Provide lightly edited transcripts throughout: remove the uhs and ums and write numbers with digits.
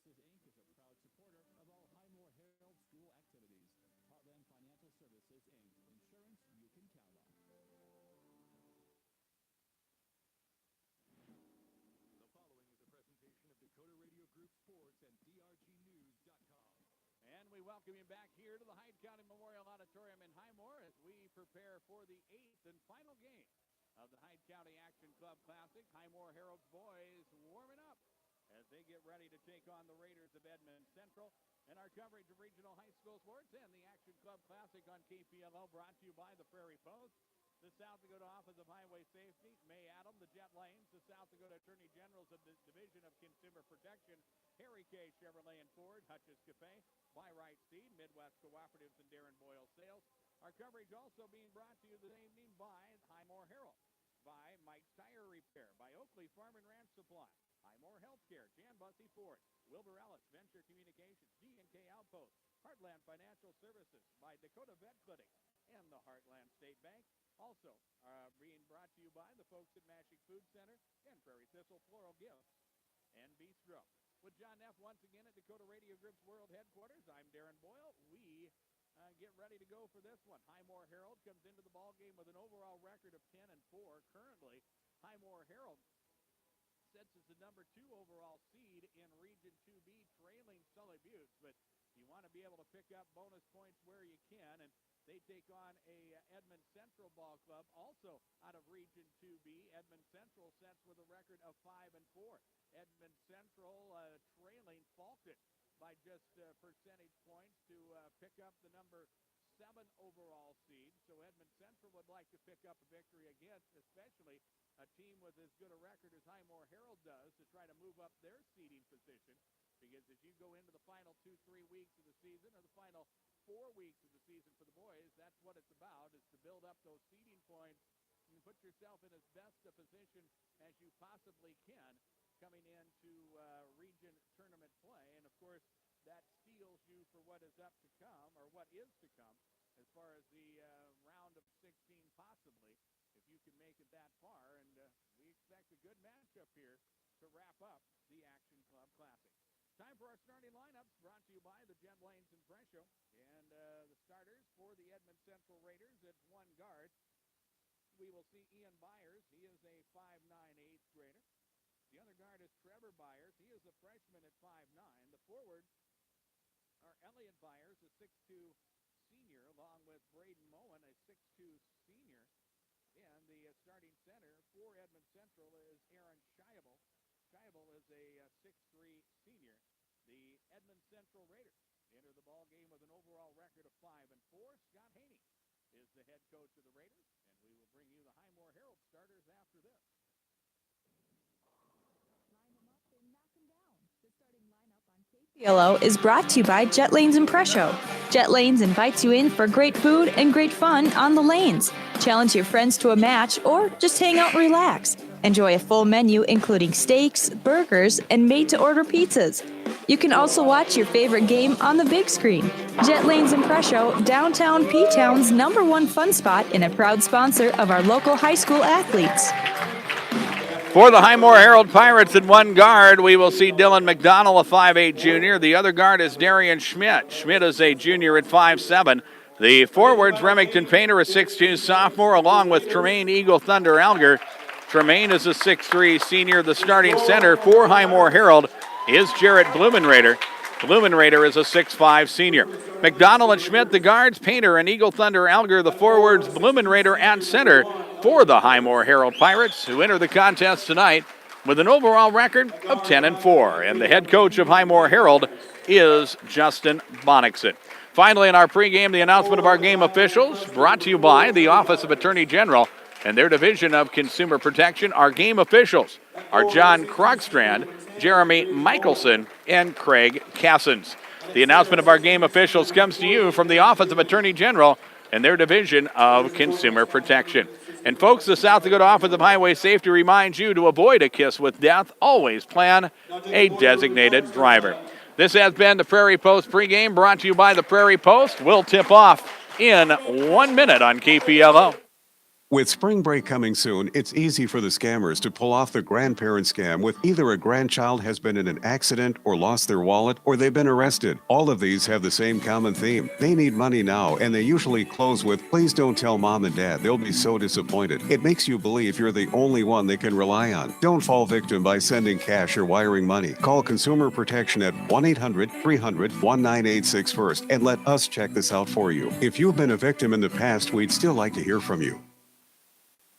Services, Inc. is a proud supporter of all Highmore Harrold school activities. Heartland Financial Services, Inc. Insurance you can count on. The following is a presentation of Dakota Radio Group Sports and DRGnews.com. And we welcome you back here to the Hyde County Memorial Auditorium in Highmore as we prepare for the 8th and final game of the Hyde County Action Club Classic. Highmore Harrold's boys warming up as they get ready to take on the Raiders of Edmunds Central. And our coverage of regional high school sports and the Action Club Classic on KPLO brought to you by the Prairie Post, the South Dakota Office of Highway Safety, May Adam, the Jet Lanes, the South Dakota Attorney Generals of the Division of Consumer Protection, Harry K. Chevrolet and Ford, Hutch's Cafe, Buy Right Seed, Midwest Cooperatives, and Darren Boyle Sales. Our coverage also being brought to you this evening by Highmore Harrold, by Mike's Tire Repair, by Oakley Farm and Ranch Supply, Highmore Healthcare, Jan Bussey Ford, Wilbur Ellis, Venture Communications, G&K Outpost, Heartland Financial Services, by Dakota Vet Clinic, and the Heartland State Bank. Also being brought to you by the folks at Mashik Food Center and Prairie Thistle Floral Gifts and Bistro. With John Neff once again at Dakota Radio Group's World Headquarters, I'm Darren Boyle. We get ready to go for this one. Highmore Harrold comes into the ball game with an overall record of 10-4. Currently, Highmore Harrold sits as the number 2 overall seed in Region 2B, trailing Sully Buttes. But you want to be able to pick up bonus points where you can, and they take on a Edmunds Central ball club, also out of Region 2B. Edmunds Central sets with a record of 5-4. Edmunds Central trailing Falcon by just percentage points to pick up the number 7 overall seed. So Edmunds Central would like to pick up a victory against, especially a team with as good a record as Highmore Harrold does, to try to move up their seeding position. Because as you go into the final 2-3 weeks of the season, or the final 4 weeks of the season for the boys, that's what it's about, is to build up those seeding points and put yourself in as best a position as you possibly can coming into region tournament play. And, of course, that steals you for what is up to come, or what is to come, as far as the round of 16 possibly, if you can make it that far. And we expect a good matchup here to wrap up the Action Club Classic. Time for our starting lineups, brought to you by the Jet Lanes in Fresho. And the starters for the Edmunds Central Raiders at one guard, we will see Ian Byers. He is a 5'9", 8th grader. The other guard is Trevor Byers. He is a freshman at 5'9". The forwards are Elliot Byers, a 6'2" senior, along with Braden Moen, a 6'2" senior. And the starting center for Edmunds Central is Aaron Scheibel. Scheibel is a 6'3" senior. The Edmunds Central Raiders enter the ball game with an overall record of 5-4. Scott Haney is the head coach of the Raiders, and we will bring you the Highmore Harrold starters after this. KPLO is brought to you by Jet Lanes in Presho. Jet Lanes invites you in for great food and great fun on the lanes. Challenge your friends to a match or just hang out and relax. Enjoy a full menu including steaks, burgers, and made-to-order pizzas. You can also watch your favorite game on the big screen. Jet Lanes in Presho, downtown P-Town's #1 fun spot, and a proud sponsor of our local high school athletes. For the Highmore Harrold Pirates at one guard, we will see Dylan McDonald, a 5'8" junior. The other guard is Darian Schmidt. Schmidt is a junior at 5'7". The forwards, Remington Painter, a 6'2" sophomore, along with Tremaine Eagle Thunder Alger. Tremaine is a 6'3" senior. The starting center for Highmore Harrold is Jarrett Blumenrader. Blumenrader is a 6'5" senior. McDonald and Schmidt, the guards, Painter and Eagle Thunder Alger, the forwards, Blumenrader at center for the Highmore Harrold Pirates, who enter the contest tonight with an overall record of 10-4. And the head coach of Highmore Harrold is Justin Bonnickson. Finally, in our pregame, the announcement of our game officials, brought to you by the Office of Attorney General and their Division of Consumer Protection. Our game officials are John Krogstrand, Jeremy Michelson, and Craig Cassens. The announcement of our game officials comes to you from the Office of Attorney General and their Division of Consumer Protection. And folks, the South Dakota Office of Highway Safety reminds you to avoid a kiss with death. Always plan a designated driver. This has been the Prairie Post pregame, brought to you by the Prairie Post. We'll tip off in 1 minute on KPLO. With spring break coming soon, it's easy for the scammers to pull off the grandparent scam with either a grandchild has been in an accident or lost their wallet or they've been arrested. All of these have the same common theme. They need money now, and they usually close with, "Please don't tell mom and dad. They'll be so disappointed." It makes you believe you're the only one they can rely on. Don't fall victim by sending cash or wiring money. Call Consumer Protection at 1-800-300-1986 first and let us check this out for you. If you've been a victim in the past, we'd still like to hear from you.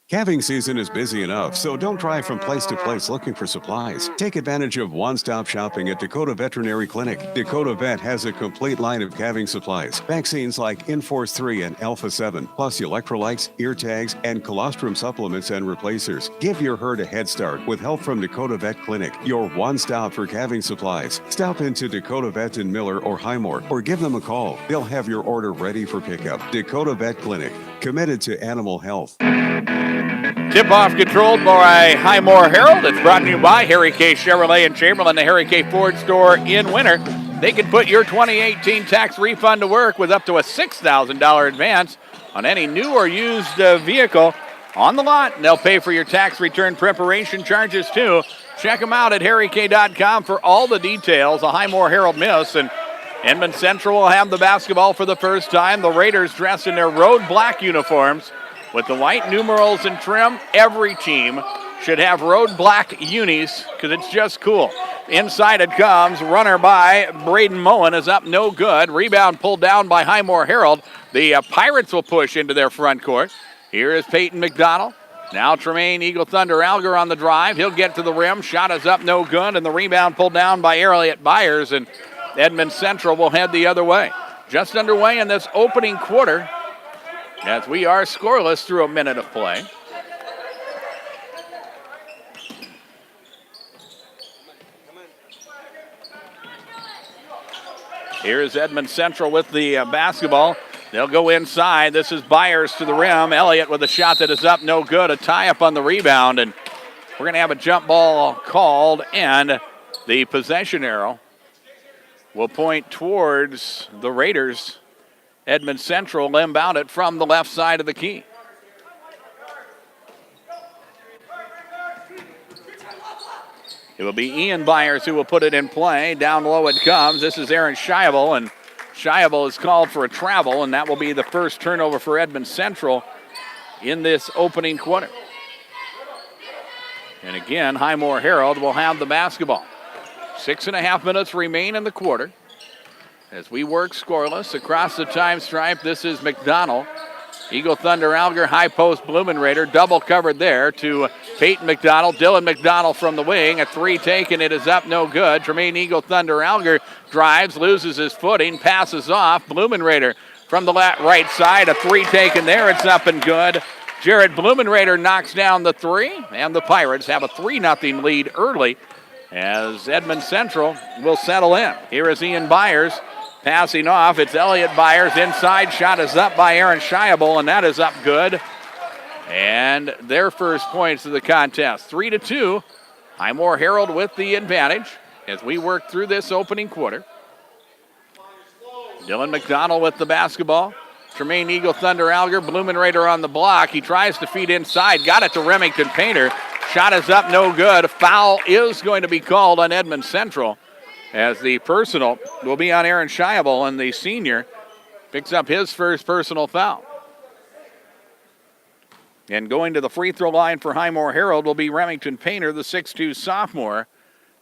Calving season is busy enough, so don't drive from place to place looking for supplies. Take advantage of one-stop shopping at Dakota Veterinary Clinic. Dakota Vet has a complete line of calving supplies. Vaccines like Enforce 3 and Alpha 7, plus electrolytes, ear tags, and colostrum supplements and replacers. Give your herd a head start with help from Dakota Vet Clinic, your one-stop for calving supplies. Stop into Dakota Vet in Miller or Highmore, or give them a call. They'll have your order ready for pickup. Dakota Vet Clinic, committed to animal health. Tip-off controlled by Highmore Harrold. It's brought to you by Harry K. Chevrolet in Chamberlain, the Harry K. Ford store in Winter. They can put your 2018 tax refund to work with up to a $6,000 advance on any new or used vehicle on the lot. And they'll pay for your tax return preparation charges, too. Check them out at harryk.com for all the details. A Highmore Harrold miss, and Edmunds Central will have the basketball for the first time. The Raiders dressed in their road black uniforms with the white numerals and trim. Every team should have road black unis because it's just cool. Inside it comes. Runner by Braden Mullen is up, no good. Rebound pulled down by Highmore Harrold. The Pirates will push into their front court. Here is Peyton McDonald. Now Tremaine Eagle Thunder Alger on the drive. He'll get to the rim. Shot is up, no good. And the rebound pulled down by Elliott Byers. And Edmunds Central will head the other way. Just underway in this opening quarter, as we are scoreless through a minute of play. Here's Edmunds Central with the basketball. They'll go inside. This is Byers to the rim. Elliott with a shot that is up, no good. A tie-up on the rebound, and we're going to have a jump ball called, and the possession arrow will point towards the Raiders. Edmunds Central will inbound it from the left side of the key. It will be Ian Byers who will put it in play. Down low it comes. This is Aaron Scheibel, and Scheibel is called for a travel, and that will be the first turnover for Edmunds Central in this opening quarter. And again, Highmore Harrold will have the basketball. 6.5 minutes remain in the quarter. As we work scoreless across the time stripe, this is McDonald. Eagle Thunder Alger, high post Blumenrader, double covered there to Peyton McDonald. Dylan McDonald from the wing, a three taken, it is up, no good. Tremaine Eagle Thunder Alger drives, loses his footing, passes off. Blumenrader from the right side, a three taken there, it's up and good. Jared Blumenrader knocks down the three, and the Pirates have a 3-0 lead early as Edmunds Central will settle in. Here is Ian Byers. Passing off, it's Elliott Byers inside. Shot is up by Aaron Scheibel, and that is up good. And their first points of the contest, 3-2. Highmore Harrold with the advantage as we work through this opening quarter. Dylan McDonald with the basketball. Tremaine Eagle Thunder Alger, Blumenrader on the block. He tries to feed inside, got it to Remington Painter. Shot is up, no good. A foul is going to be called on Edmunds Central, as the personal will be on Aaron Scheibel, and the senior picks up his first personal foul. And going to the free throw line for Highmore Harrold will be Remington Painter, the 6'2 sophomore.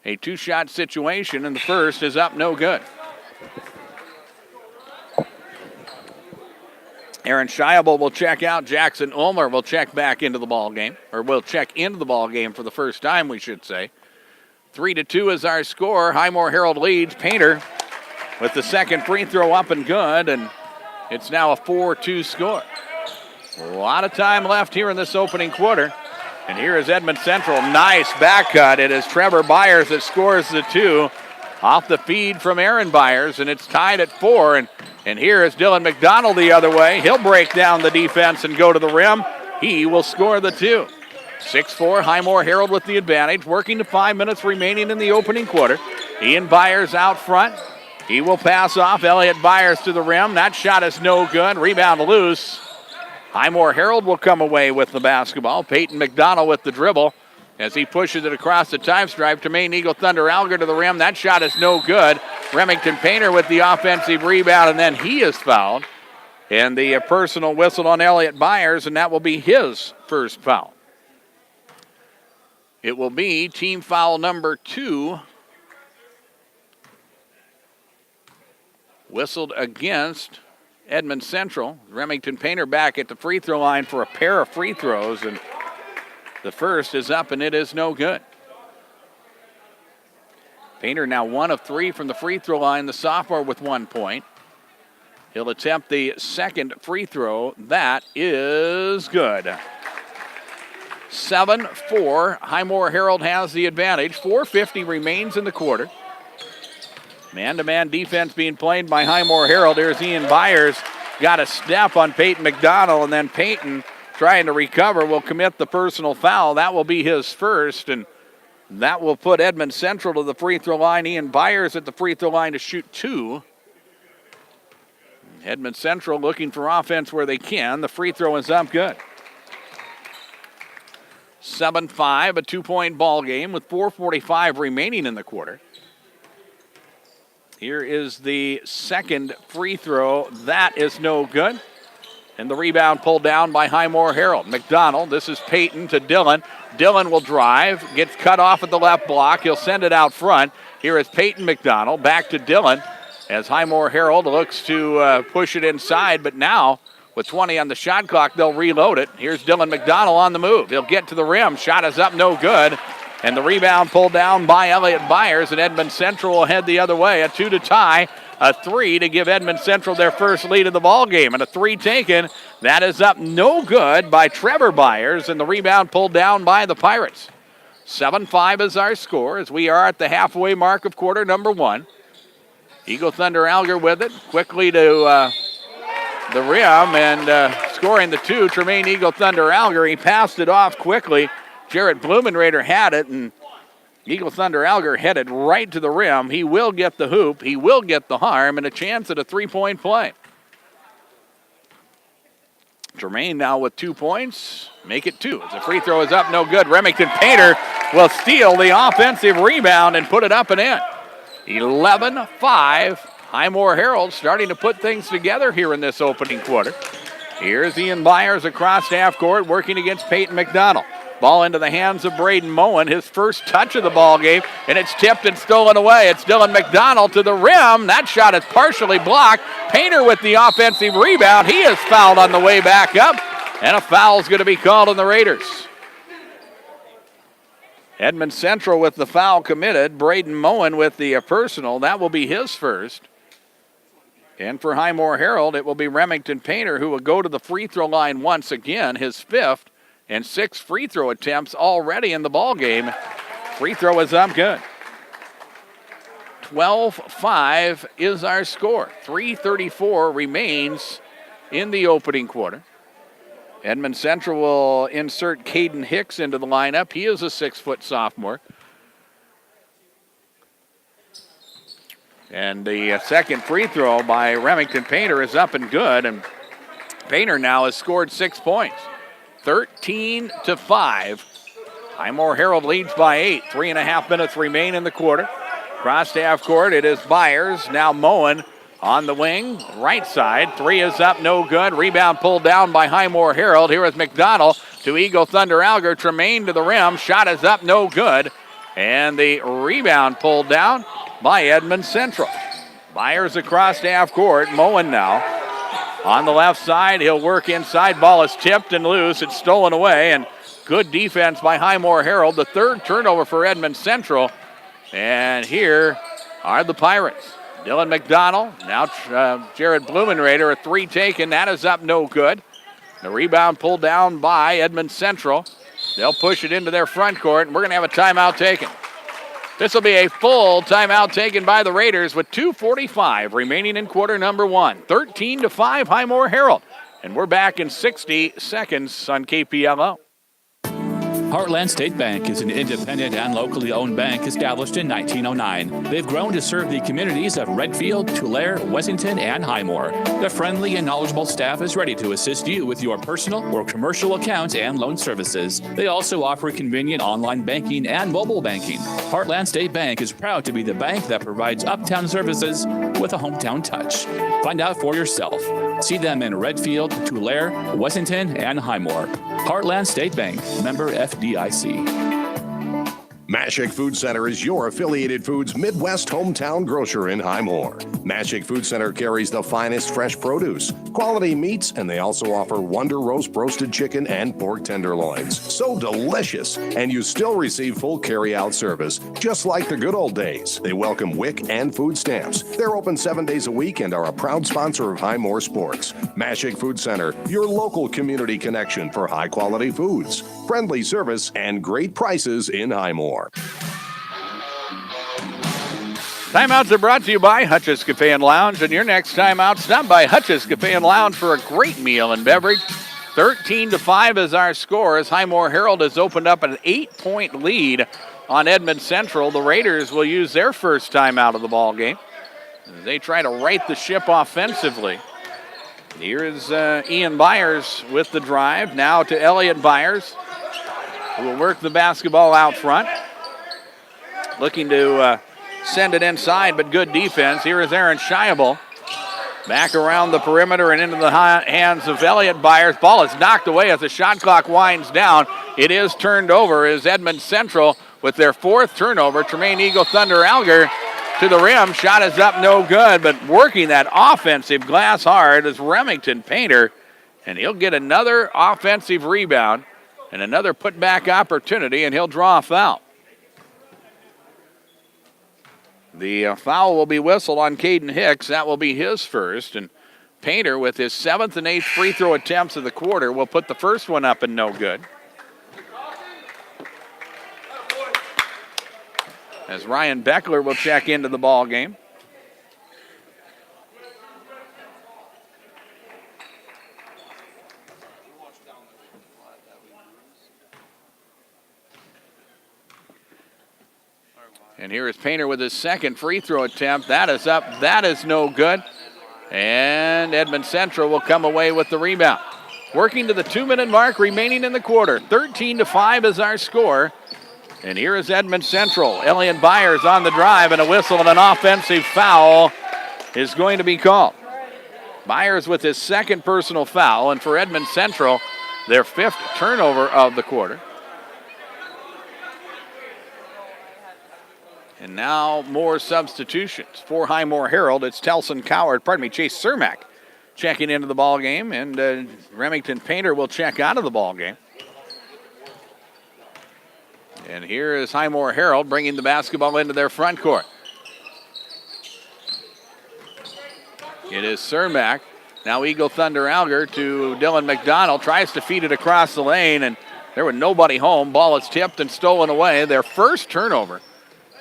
A two-shot situation, and the first is up, no good. Aaron Scheibel will check out. Jackson Ulmer will check back into the ball game, or will check into the ball game for the first time, we should say. 3-2 is our score. Highmore Harrold leads. Painter with the second free throw up and good, and it's now a 4-2 score. A lot of time left here in this opening quarter. And here is Edmunds Central. Nice back cut. It is Trevor Byers that scores the two off the feed from Aaron Byers, and it's tied at 4. And here is Dylan McDonald the other way. He'll break down the defense and go to the rim. He will score the two. 6-4, Highmore Harrold with the advantage. Working to 5 minutes remaining in the opening quarter. Ian Byers out front. He will pass off. Elliott Byers to the rim. That shot is no good. Rebound loose. Highmore Harrold will come away with the basketball. Peyton McDonald with the dribble as he pushes it across the time stripe. Tremaine Eagle Thunder Alger to the rim. That shot is no good. Remington Painter with the offensive rebound, and then he is fouled. And the personal whistle on Elliott Byers, and that will be his first foul. It will be team foul number 2. Whistled against Edmunds Central. Remington Painter back at the free throw line for a pair of free throws, and the first is up and it is no good. Painter now 1 of 3 from the free throw line, the sophomore with 1 point. He'll attempt the second free throw. That is good. 7-4. Highmore Harrold has the advantage. 4:50 remains in the quarter. Man-to-man defense being played by Highmore Harrold. Here's Ian Byers. Got a step on Peyton McDonald, and then Peyton trying to recover will commit the personal foul. That will be his first, and that will put Edmunds Central to the free throw line. Ian Byers at the free throw line to shoot 2. Edmunds Central looking for offense where they can. The free throw is up good. 7-5, a 2-point ball game with 4:45 remaining in the quarter. Here is the second free throw. That is no good. And the rebound pulled down by Highmore Harrold. McDonald, this is Peyton to Dillon. Dillon will drive, gets cut off at the left block. He'll send it out front. Here is Peyton McDonald, back to Dillon as Highmore Harrold looks to push it inside. But now, with 20 on the shot clock, they'll reload it. Here's Dylan McDonald on the move. He'll get to the rim. Shot is up, no good. And the rebound pulled down by Elliott Byers, and Edmunds Central will head the other way. A 2 to tie, a 3 to give Edmunds Central their first lead of the ball game. And a 3 taken. That is up no good by Trevor Byers, and the rebound pulled down by the Pirates. 7-5 is our score as we are at the halfway mark of quarter number 1. Eagle Thunder Alger with it. Quickly to the rim and scoring the 2. Tremaine Eagle Thunder Alger. He passed it off quickly. Jarrett Blumenrader had it, and Eagle Thunder Alger headed right to the rim. He will get the hoop. He will get the harm and a chance at a 3-point play. Tremaine now with 2 points. Make it 2. The free throw is up, no good. Remington Painter will steal the offensive rebound and put it up and in. 11-5. Highmore Harrold starting to put things together here in this opening quarter. Here's Ian Byers across half court working against Peyton McDonald. Ball into the hands of Braden Moen, his first touch of the ball game, and it's tipped and stolen away. It's Dylan McDonald to the rim. That shot is partially blocked. Painter with the offensive rebound. He is fouled on the way back up, and a foul is going to be called on the Raiders. Edmunds Central with the foul committed. Braden Moen with the personal. That will be his first. And for Highmore Harrold, it will be Remington Painter who will go to the free throw line once again, his 5th. And 6 free throw attempts already in the ball game. Free throw is up good. 12-5 is our score. 3:34 remains in the opening quarter. Edmunds Central will insert Caden Hicks into the lineup. He is a 6-foot sophomore. And the second free throw by Remington Painter is up and good. And Painter now has scored 6 points. 13-5. Highmore Harrold leads by 8. 3.5 minutes remain in the quarter. Cross half court, it is Byers. Now Moen on the wing, right side. 3 is up, no good. Rebound pulled down by Highmore Harrold. Here is McDonald to Eagle Thunder Alger. Tremaine to the rim. Shot is up, no good. And the rebound pulled down by Edmunds Central. Byers across half court. Moen now. On the left side, he'll work inside. Ball is tipped and loose. It's stolen away, and good defense by Highmore Harrold. The 3rd turnover for Edmunds Central. And here are the Pirates. Dylan McDonald, now Jared Blumenrader, a 3 taken. That is up, no good. The rebound pulled down by Edmunds Central. They'll push it into their front court, and we're going to have a timeout taken. This will be a full timeout taken by the Raiders with 2:45 remaining in quarter number 1. 13-5 Highmore Harrold. And we're back in 60 seconds on KPLO. Heartland State Bank is an independent and locally owned bank established in 1909. They've grown to serve the communities of Redfield, Tulare, Wessington, and Highmore. The friendly and knowledgeable staff is ready to assist you with your personal or commercial accounts and loan services. They also offer convenient online banking and mobile banking. Heartland State Bank is proud to be the bank that provides uptown services with a hometown touch. Find out for yourself. See them in Redfield, Tulare, Wessington, and Highmore. Heartland State Bank, member FDIC. Mashik Food Center is your affiliated foods Midwest hometown grocer in Highmore. Mashik Food Center carries the finest fresh produce, quality meats, and they also offer Wonder Roast roasted chicken and pork tenderloins. So delicious, and you still receive full carry-out service, just like the good old days. They welcome WIC and food stamps. They're open 7 days a week and are a proud sponsor of Highmore Sports. Mashik Food Center, your local community connection for high-quality foods, friendly service, and great prices in Highmore. Timeouts are brought to you by Hutch's Cafe and Lounge, and your next timeout, stop by Hutch's Cafe and Lounge for a great meal and beverage. 13-5 is our score as Highmore Harrold has opened up an 8-point lead on Edmunds Central. The Raiders will use their first timeout of the ball game as they try to right the ship offensively. Here is Ian Byers with the drive. Now to Elliott Byers, who will work the basketball out front. Looking to send it inside, but good defense. Here is Aaron Scheibel. Back around the perimeter and into the hands of Elliott Byers. Ball is knocked away as the shot clock winds down. It is turned over as Edmunds Central with their fourth turnover. Tremaine Eagle Thunder Alger to the rim. Shot is up, no good, but working that offensive glass hard is Remington Painter, and he'll get another offensive rebound and another putback opportunity, and he'll draw a foul. The foul will be whistled on Caden Hicks. That will be his first. And Painter, with his 7th and 8th free throw attempts of the quarter, will put the first one up and no good. As Ryan Beckler will check into the ball game. And here is Painter with his second free throw attempt. That is up. That is no good. And Edmunds Central will come away with the rebound. Working to the 2-minute mark remaining in the quarter. 13-5 is our score. And here is Edmunds Central. Elliott Byers on the drive, and a whistle and an offensive foul is going to be called. Byers with his second personal foul, and for Edmunds Central, their 5th turnover of the quarter. And now more substitutions. For Highmore Harrold, it's Chase Cermak checking into the ball game, and Remington Painter will check out of the ball game. And here is Highmore Harrold bringing the basketball into their front court. It is Cermak. Now Eagle Thunder Alger to Dylan McDonald. Tries to feed it across the lane, and there was nobody home. Ball is tipped and stolen away. Their first turnover.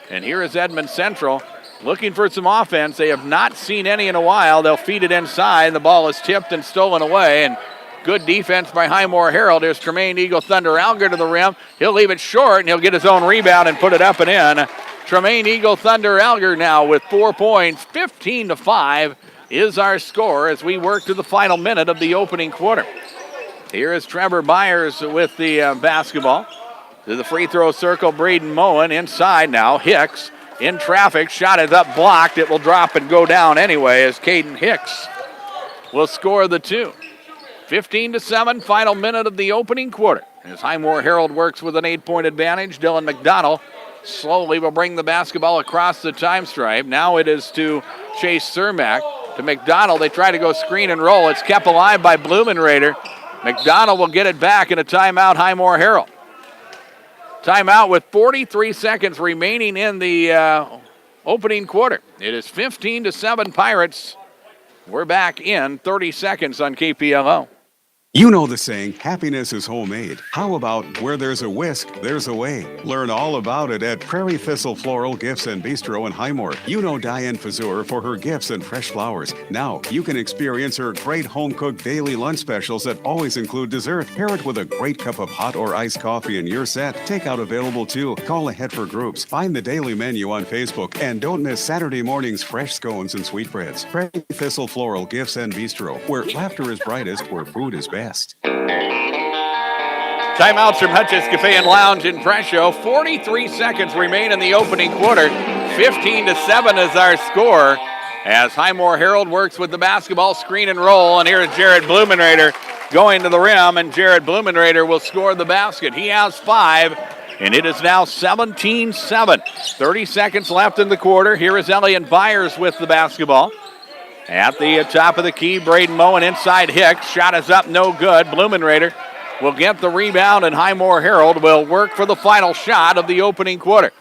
And here is Edmunds Central looking for some offense. They have not seen any in a while. They'll feed it inside. The ball is tipped and stolen away. And good defense by Highmore Harrold. Here's Tremaine Eagle Thunder Alger to the rim. He'll leave it short, and he'll get his own rebound and put it up and in. Tremaine Eagle Thunder Alger now with 4 points. 15-5 is our score as we work to the final minute of the opening quarter. Here is Trevor Byers with the basketball. To the free throw circle, Braden Moen inside now. Hicks in traffic. Shot is up, blocked. It will drop and go down anyway as Caden Hicks will score the 2. 15-7, final minute of the opening quarter. As Highmore Harrold works with an 8-point advantage, Dylan McDonald slowly will bring the basketball across the time stripe. Now it is to Chase Cermak. To McDonald, they try to go screen and roll. It's kept alive by Blumenrader. McDonald will get it back in a timeout, Highmore Harrold. Timeout with 43 seconds remaining in the opening quarter. It is 15-7 Pirates. We're back in 30 seconds on KPLO. You know the saying, happiness is homemade. How about where there's a whisk, there's a way? Learn all about it at Prairie Thistle Floral Gifts and Bistro in Highmore. You know Diane Fazur for her gifts and fresh flowers. Now you can experience her great home-cooked daily lunch specials that always include dessert. Pair it with a great cup of hot or iced coffee and you're set. Takeout available too. Call ahead for groups. Find the daily menu on Facebook. And don't miss Saturday morning's fresh scones and sweetbreads. Prairie Thistle Floral Gifts and Bistro, where laughter is brightest, where food is best. Timeouts from Hutch's Cafe and Lounge in Presho. 43 seconds remain in the opening quarter. 15-7 is our score as Highmore Harrold works with the basketball screen and roll. And here is Jared Blumenrader going to the rim, and Jared Blumenrader will score the basket. He has 5, and it is now 17-7. 30 seconds left in the quarter. Here is Elliot Byers with the basketball. At the top of the key, Braden Moen inside Hicks. Shot is up, no good. Blumenrader will get the rebound, and Highmore Harrold will work for the final shot of the opening quarter.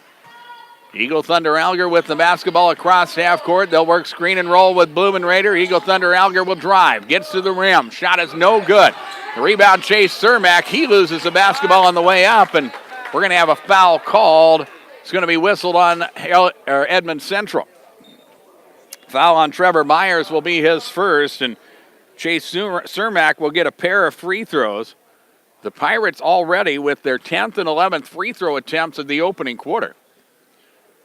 Eagle Thunder Alger with the basketball across half court. They'll work screen and roll with Blumenrader. Eagle Thunder Alger will drive. Gets to the rim. Shot is no good. The rebound, Chase Cermak. He loses the basketball on the way up, and we're going to have a foul called. It's going to be whistled on Edmunds Central. Foul on Trevor Myers will be his first, and Chase Cermak will get a pair of free throws. The Pirates already with their 10th and 11th free throw attempts of the opening quarter.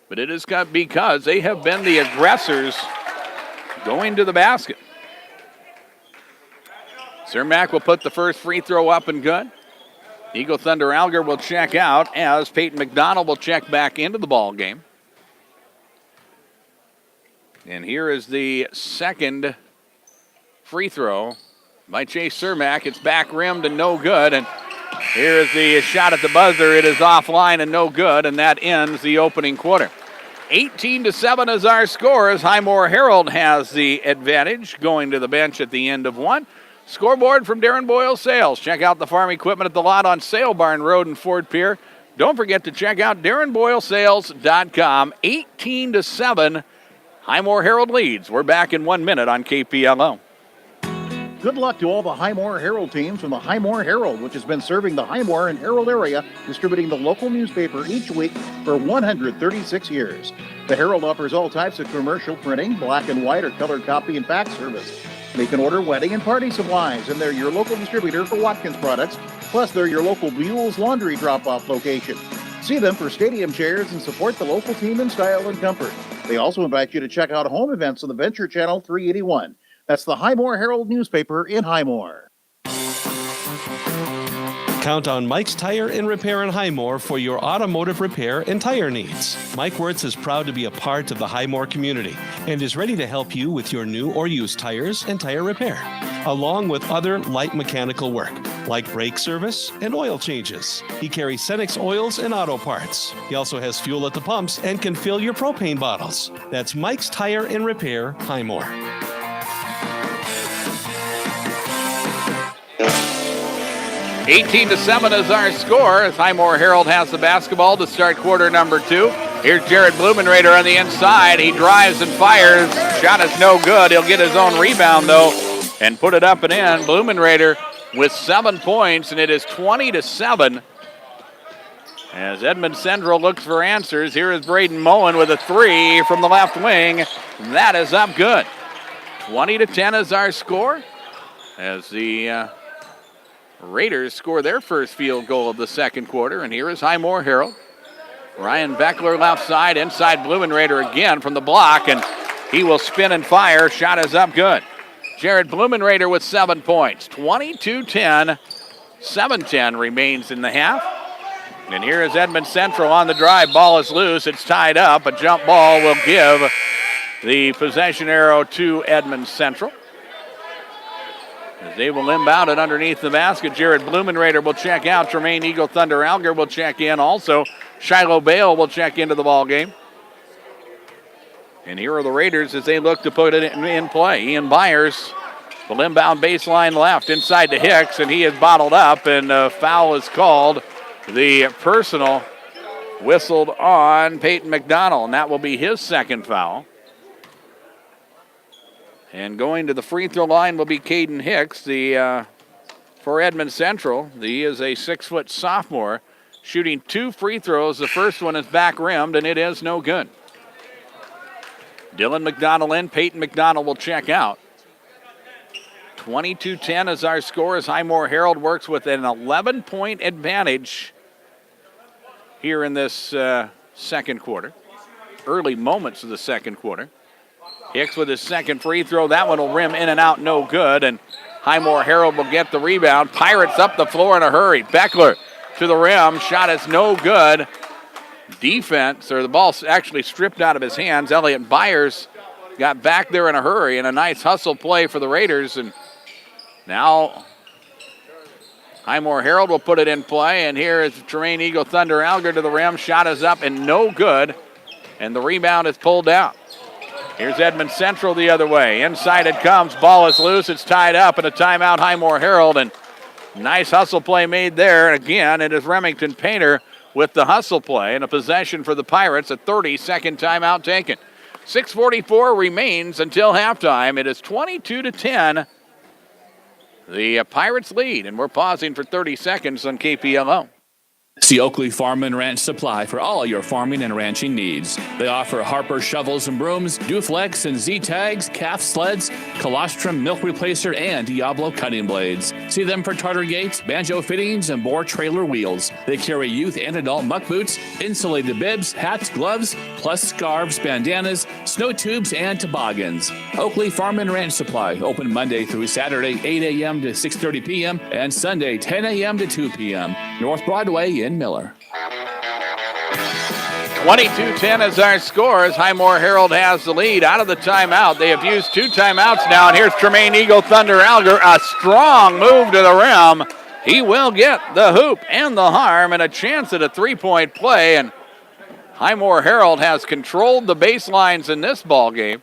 But it is because they have been the aggressors going to the basket. Cermak will put the first free throw up and good. Eagle Thunder Alger will check out as Peyton McDonald will check back into the ball game. And here is the second free throw by Chase Cermak. It's back rimmed and no good. And here is the shot at the buzzer. It is offline and no good, and that ends the opening quarter. 18-7 is our score as Highmore Harrold has the advantage going to the bench at the end of one. Scoreboard from Darren Boyle Sales. Check out the farm equipment at the lot on Sale Barn Road in Fort Pierre. Don't forget to check out DarrenBoyleSales.com. 18-7. Highmore Harrold leads. We're back in 1 minute on KPLO. Good luck to all the Highmore Harrold teams from the Highmore Harrold, which has been serving the Highmore and Harrold area, distributing the local newspaper each week for 136 years. The Herald offers all types of commercial printing, black and white or color copy and fax service. They can order wedding and party supplies, and they're your local distributor for Watkins products. Plus, they're your local Buell's Laundry drop-off location. See them for stadium chairs and support the local team in style and comfort. They also invite you to check out home events on the Venture Channel 381. That's the Highmore Harrold newspaper in Highmore. Count on Mike's Tire and Repair in Highmore for your automotive repair and tire needs. Mike Wirtz is proud to be a part of the Highmore community and is ready to help you with your new or used tires and tire repair, along with other light mechanical work like brake service and oil changes. He carries Cenex oils and auto parts. He also has fuel at the pumps and can fill your propane bottles. That's Mike's Tire and Repair, Highmore. 18-7 is our score as Highmore Harrold has the basketball to start quarter number 2. Here's Jared Blumenrader on the inside. He drives and fires. Shot is no good. He'll get his own rebound, though, and put it up and in. Blumenrader with 7 points, and it is 20-7. As Edmunds Central looks for answers, here is Braden Moen with a 3 from the left wing. That is up good. 20-10 is our score as the Raiders score their first field goal of the second quarter, and here is Highmore Harrold. Ryan Beckler left side, inside Blumenrader again from the block, and he will spin and fire. Shot is up good. Jared Blumenrader with 7 points. 22-10. 7-10 remains in the half. And here is Edmunds Central on the drive. Ball is loose. It's tied up. A jump ball will give the possession arrow to Edmunds Central. As they will inbound it underneath the basket, Jared Blumenrader will check out. Tremaine Eagle Thunder Alger will check in. Also, Shiloh Bale will check into the ball game. And here are the Raiders as they look to put it in play. Ian Byers will inbound baseline left inside to Hicks, and he is bottled up, and a foul is called. The personal whistled on Peyton McDonald, and that will be his second foul. And going to the free throw line will be Caden Hicks, the for Edmunds Central. He is a 6-foot sophomore, shooting 2 free throws. The first one is back rimmed, and it is no good. Dylan McDonald in. Peyton McDonald will check out. 22-10 is our score as Highmore Harrold works with an 11-point advantage here in this second quarter. Early moments of the second quarter. Hicks with his second free throw. That one will rim in and out, no good. And Highmore Harrold will get the rebound. Pirates up the floor in a hurry. Beckler to the rim. Shot is no good. Defense, or the ball actually stripped out of his hands. Elliott Byers got back there in a hurry, and a nice hustle play for the Raiders. And now Highmore Harrold will put it in play, and here is Tremaine Eagle Thunder Alger to the rim. Shot is up and no good, and the rebound is pulled down. Here's Edmunds Central the other way. Inside it comes. Ball is loose. It's tied up, and a timeout Highmore Harrold. And nice hustle play made there. And again, it is Remington Painter with the hustle play, and a possession for the Pirates. A 30-second timeout taken. 6:44 remains until halftime. It is 22-10. The Pirates lead, and we're pausing for 30 seconds on KPLO. See Oakley Farm and Ranch Supply for all your farming and ranching needs. They offer Harper shovels and brooms, Duflex and Z-tags, calf sleds, colostrum milk replacer, and Diablo cutting blades. See them for Tartar gates, banjo fittings, and bore trailer wheels. They carry youth and adult muck boots, insulated bibs, hats, gloves, plus scarves, bandanas, snow tubes, and toboggans. Oakley Farm and Ranch Supply, open Monday through Saturday, 8 a.m. to 6:30 p.m., and Sunday, 10 a.m. to 2 p.m. North Broadway in Miller. 22-10 is our score as Highmore Harrold has the lead. Out of the timeout, they have used 2 timeouts now, and here's Tremaine Eagle Thunder Alger. A strong move to the rim. He will get the hoop and the harm and a chance at a 3-point play, and Highmore Harrold has controlled the baselines in this ball game.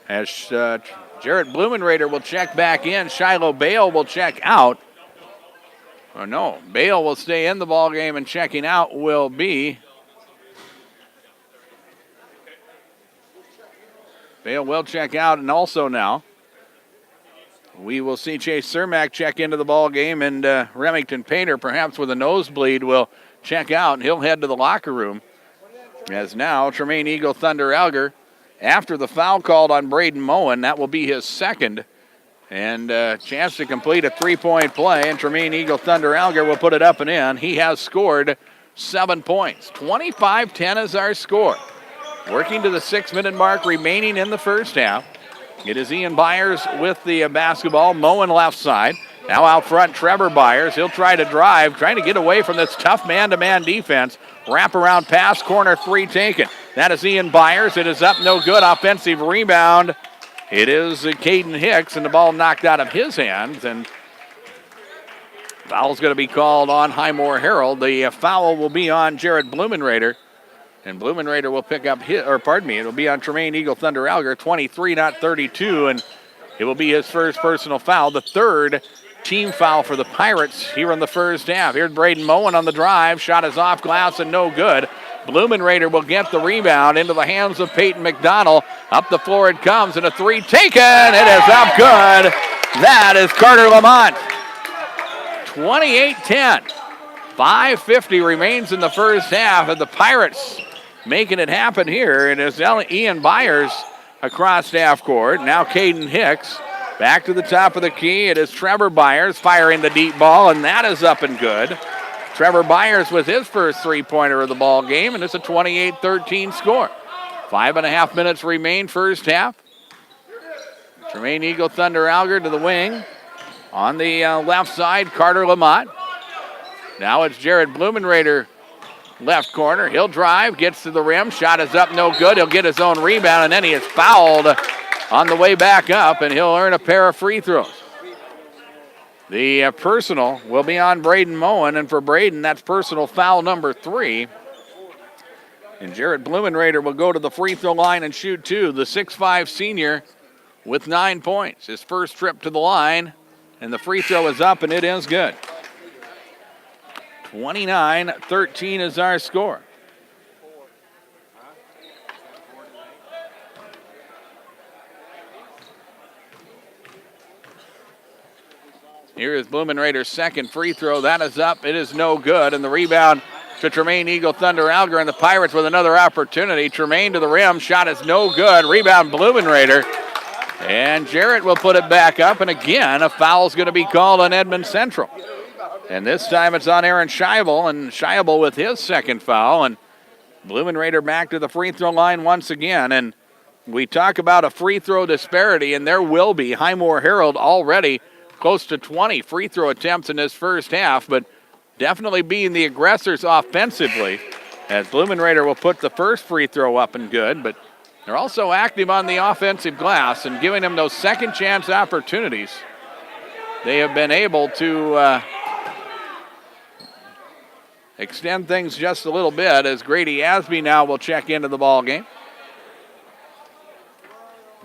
As Jarrett Blumenrader will check back in, Shiloh Bale will check out. Oh, no, Bale will stay in the ball game, and checking out will be Bale will check out, and also now we will see Chase Cermak check into the ball game, and Remington Painter, perhaps with a nosebleed, will check out, and he'll head to the locker room. As now Tremaine Eagle Thunder Alger, after the foul called on Braden Moen, that will be his second. And chance to complete a 3-point play, and Tremaine Eagle Thunder Alger will put it up and in. He has scored 7 points. 25-10 is our score. Working to the 6-minute mark remaining in the first half. It is Ian Byers with the basketball. Moen left side. Now out front, Trevor Byers. He'll try to drive, trying to get away from this tough man-to-man defense. Wraparound pass, corner 3 taken. That is Ian Byers. It is up, no good. Offensive rebound. It is Caden Hicks, and the ball knocked out of his hands, and foul's going to be called on Highmore Harrold. The foul will be on Jarrett Blumenrader, and Blumenrader will pick up it'll be on Tremaine Eagle Thunder Alger, 23, not 32, and it will be his first personal foul, the third team foul for the Pirates here in the first half. Here's Braden Moen on the drive. Shot is off glass and no good. Blumenrader will get the rebound into the hands of Peyton McDonald. Up the floor it comes, and a 3 taken. It is up good. That is Carter Lamont. 28-10. 5:50 remains in the first half, and the Pirates making it happen here. It is Ian Byers across half court. Now Caden Hicks back to the top of the key. It is Trevor Byers firing the deep ball, and that is up and good. Trevor Byers with his first 3-pointer of the ball game, and it's a 28-13 score. 5.5 minutes remain first half. Tremaine Eagle Thunder Alger to the wing. On the left side, Carter Lamont. Now it's Jared Blumenrader, left corner. He'll drive, gets to the rim. Shot is up, no good. He'll get his own rebound, and then he is fouled on the way back up, and he'll earn a pair of free throws. The personal will be on Braden Moen, and for Braden, that's personal foul number 3. And Jarrett Blumenrader will go to the free throw line and shoot 2. The 6'5 senior with 9 points. His first trip to the line, and the free throw is up, and it is good. 29-13 is our score. Here is Blumenrader's second free throw. That is up. It is no good. And the rebound to Tremaine Eagle Thunder Alger, and the Pirates with another opportunity. Tremaine to the rim. Shot is no good. Rebound Blumenrader. And Jarrett will put it back up. And again, a foul is going to be called on Edmunds Central. And this time it's on Aaron Scheibel. And Scheibel with his second foul. And Blumenrader back to the free throw line once again. And we talk about a free throw disparity, and there will be. Highmore Harrold already close to 20 free throw attempts in this first half, but definitely being the aggressors offensively, as Blumenrader will put the first free throw up and good, but they're also active on the offensive glass and giving them those second chance opportunities. They have been able to extend things just a little bit, as Grady Asby now will check into the ball game.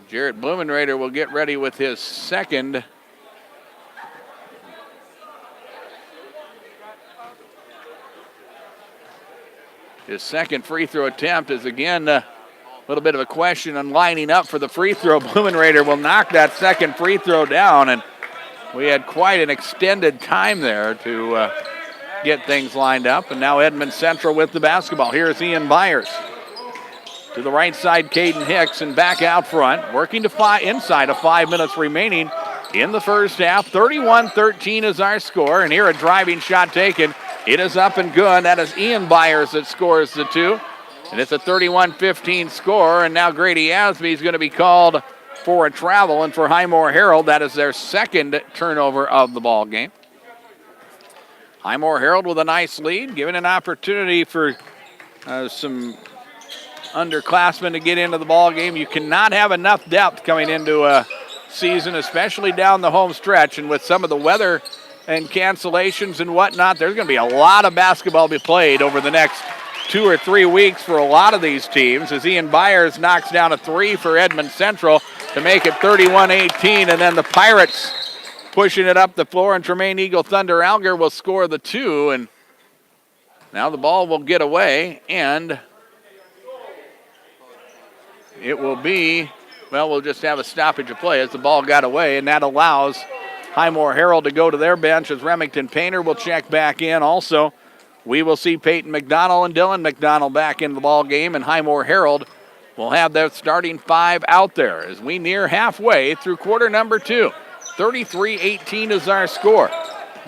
Jarrett Blumenrader will get ready with his second. His second free throw attempt is again a little bit of a question on lining up for the free throw. Blumenrader will knock that second free throw down, and we had quite an extended time there to get things lined up. And now Edmunds Central with the basketball. Here's Ian Byers. To the right side, Caden Hicks, and back out front. Working to inside of 5 minutes remaining in the first half. 31-13 is our score, and here a driving shot taken. It is up and good. That is Ian Byers that scores the two. And it's a 31-15 score, and now Grady Asby is going to be called for a travel, and for Highmore Harrold, that is their second turnover of the ball game. Highmore Harrold with a nice lead, giving an opportunity for some underclassmen to get into the ball game. You cannot have enough depth coming into a season, especially down the home stretch, and with some of the weather and cancellations and whatnot, there's going to be a lot of basketball to be played over the next 2 or 3 weeks for a lot of these teams, as Ian Byers knocks down a three for Edmunds Central to make it 31-18, and then the Pirates pushing it up the floor, and Tremaine Eagle Thunder Alger will score the two, and now the ball will get away, and it will be, well, we'll just have a stoppage of play as the ball got away, and that allows Highmore Harrold to go to their bench, as Remington Painter will check back in. Also, we will see Peyton McDonald and Dylan McDonald back in the ball game, and Highmore Harrold will have their starting five out there as we near halfway through quarter number 2. 33-18 is our score.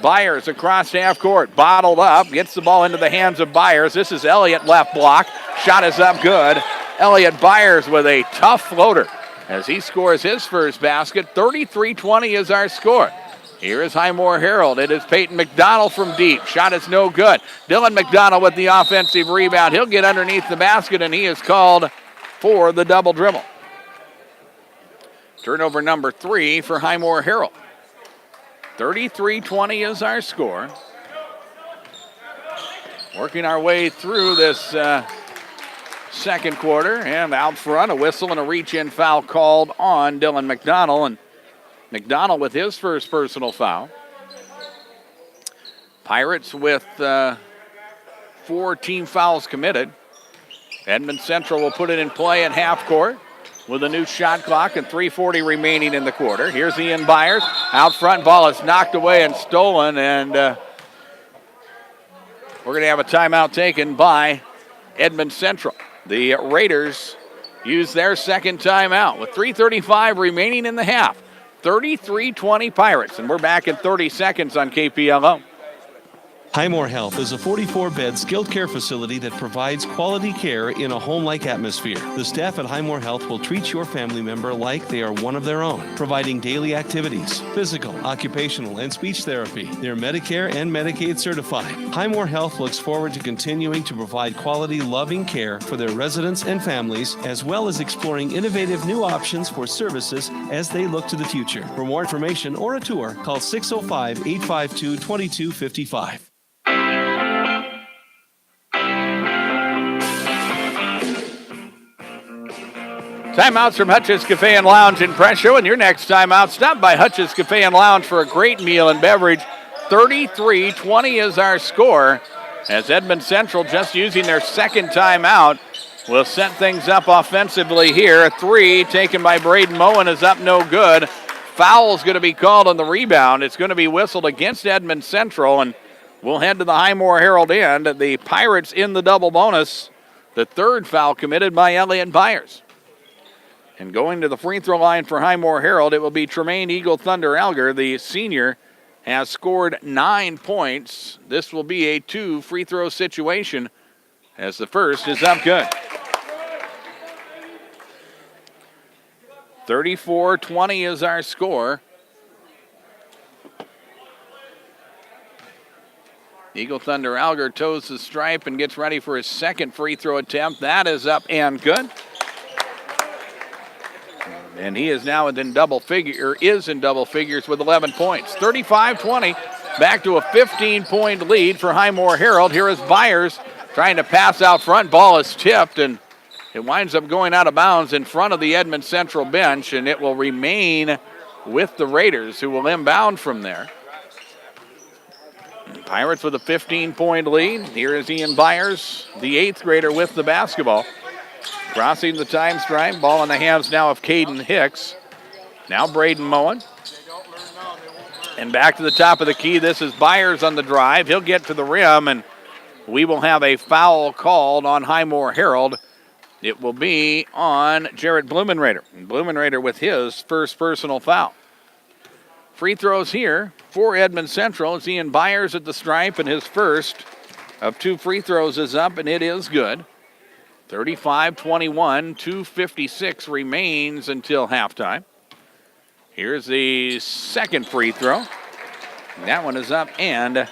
Byers across half court, bottled up, gets the ball into the hands of Byers. This is Elliott left block. Shot is up good. Elliott Byers with a tough floater as he scores his first basket. 33-20 is our score. Here is Highmore Harrold. It is Peyton McDonald from deep. Shot is no good. Dylan McDonald with the offensive rebound. He'll get underneath the basket, and he is called for the double dribble. Turnover number 3 for Highmore Harrold. 33-20 is our score. Working our way through this second quarter, and out front, a whistle and a reach-in foul called on Dylan McDonald, and McDonald with his first personal foul. Pirates with 4 team fouls committed. Edmunds Central will put it in play at half court with a new shot clock and 3:40 remaining in the quarter. Here's Ian Byers. Out front, ball is knocked away and stolen, and we're going to have a timeout taken by Edmunds Central. The Raiders use their second timeout with 3:35 remaining in the half. 33-20 Pirates, and we're back in 30 seconds on KPLO. Highmore Health is a 44-bed skilled care facility that provides quality care in a home-like atmosphere. The staff at Highmore Health will treat your family member like they are one of their own, providing daily activities, physical, occupational, and speech therapy. They're Medicare and Medicaid certified. Highmore Health looks forward to continuing to provide quality, loving care for their residents and families, as well as exploring innovative new options for services as they look to the future. For more information or a tour, call 605-852-2255. Timeouts from Hutch's Cafe and Lounge in Presho, and your next timeout, stop by Hutch's Cafe and Lounge for a great meal and beverage. 33-20 is our score, as Edmunds Central, just using their second timeout, will set things up offensively here. A three taken by Braden Moen is up no good. foul is going to be called on the rebound. It's going to be whistled against Edmunds Central, and we'll head to the Highmore Harrold end. The Pirates in the double bonus. The third foul committed by Elliott Byers. And going to the free throw line for Highmore Harrold, it will be Tremaine Eagle Thunder Alger. The senior has scored 9 points. This will be a 2 free throw situation as the first is up good. 34-20 is our score. Eagle Thunder Alger toes the stripe and gets ready for his second free throw attempt. That is up and good. And he is now in double figures with 11 points. 35-20, back to a 15-point lead for Highmore Harrold. Here is Byers trying to pass out front. Ball is tipped, and it winds up going out of bounds in front of the Edmunds Central bench, and it will remain with the Raiders, who will inbound from there. Pirates with a 15-point lead. Here is Ian Byers, the 8th grader, with the basketball. Crossing the time stripe, ball in the hands now of Caden Hicks. Now Braden Moen. And back to the top of the key. This is Byers on the drive. He'll get to the rim, and we will have a foul called on Highmore Harrold. It will be on Jarrett Blumenrader. And Blumenrader with his first personal foul. Free throws here for Edmunds Central. It's Ian Byers at the stripe, and his first of 2 free throws is up, and it is good. 35-21, 2:56 remains until halftime. Here's the second free throw. That one is up, and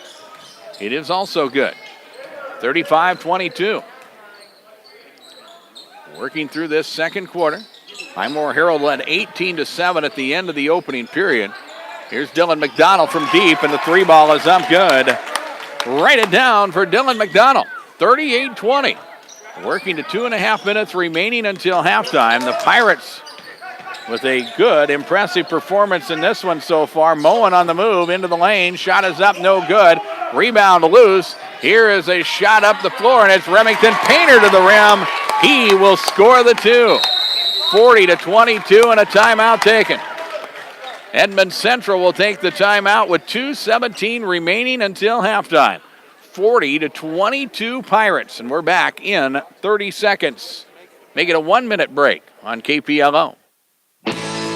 it is also good. 35-22. Working through this second quarter. Highmore Harrold led 18-7 at the end of the opening period. Here's Dylan McDonald from deep, and the 3 ball is up good. Write it down for Dylan McDonald. 38-20. Working to 2.5 minutes remaining until halftime. The Pirates with a good, impressive performance in this one so far. Moen on the move into the lane. Shot is up, no good. Rebound loose. Here is a shot up the floor, and it's Remington Painter to the rim. He will score the 2. 40-22 and a timeout taken. Edmunds Central will take the timeout with 2:17 remaining until halftime. 40-22 Pirates, and we're back in 30 seconds. Make it a 1-minute break on KPLO.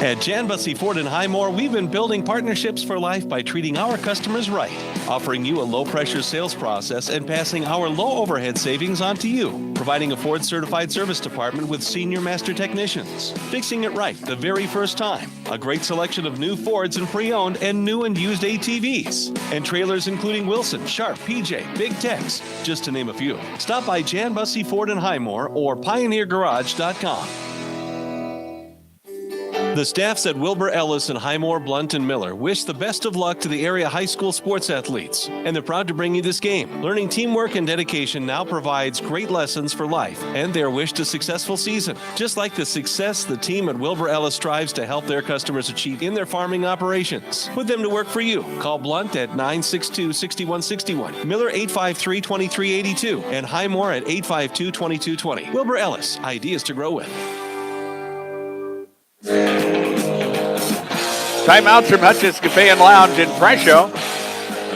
At Jan Bussey Ford in Highmore, we've been building partnerships for life by treating our customers right, offering you a low-pressure sales process and passing our low overhead savings on to you, providing a Ford-certified service department with senior master technicians, fixing it right the very first time, a great selection of new Fords and pre-owned and new and used ATVs, and trailers including Wilson, Sharp, PJ, Big Tex, just to name a few. Stop by Jan Bussey Ford in Highmore or PioneerGarage.com. The staffs at Wilbur Ellis and Highmore, Blunt, and Miller wish the best of luck to the area high school sports athletes, and they're proud to bring you this game. Learning teamwork and dedication now provides great lessons for life and their wish to successful season. Just like the success the team at Wilbur Ellis strives to help their customers achieve in their farming operations. Put them to work for you. Call Blunt at 962-6161, Miller 853-2382, and Highmore at 852-2220. Wilbur Ellis, ideas to grow with. Timeouts from Hutchins Cafe and Lounge in Presho.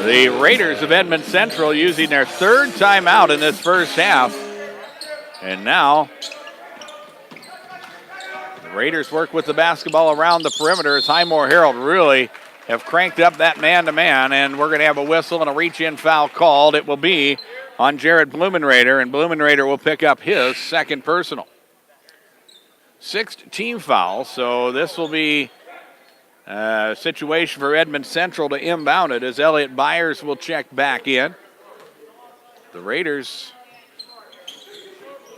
The Raiders of Edmunds Central using their third timeout in this first half. And now the Raiders work with the basketball around the perimeter as Highmore Harrold really have cranked up that man-to-man, and we're going to have a whistle and a reach-in foul called. It will be on Jared Blumenrader, and Blumenrader will pick up his second personal. 6th team foul, so this will be a situation for Edmunds Central to inbound it as Elliott Byers will check back in. The Raiders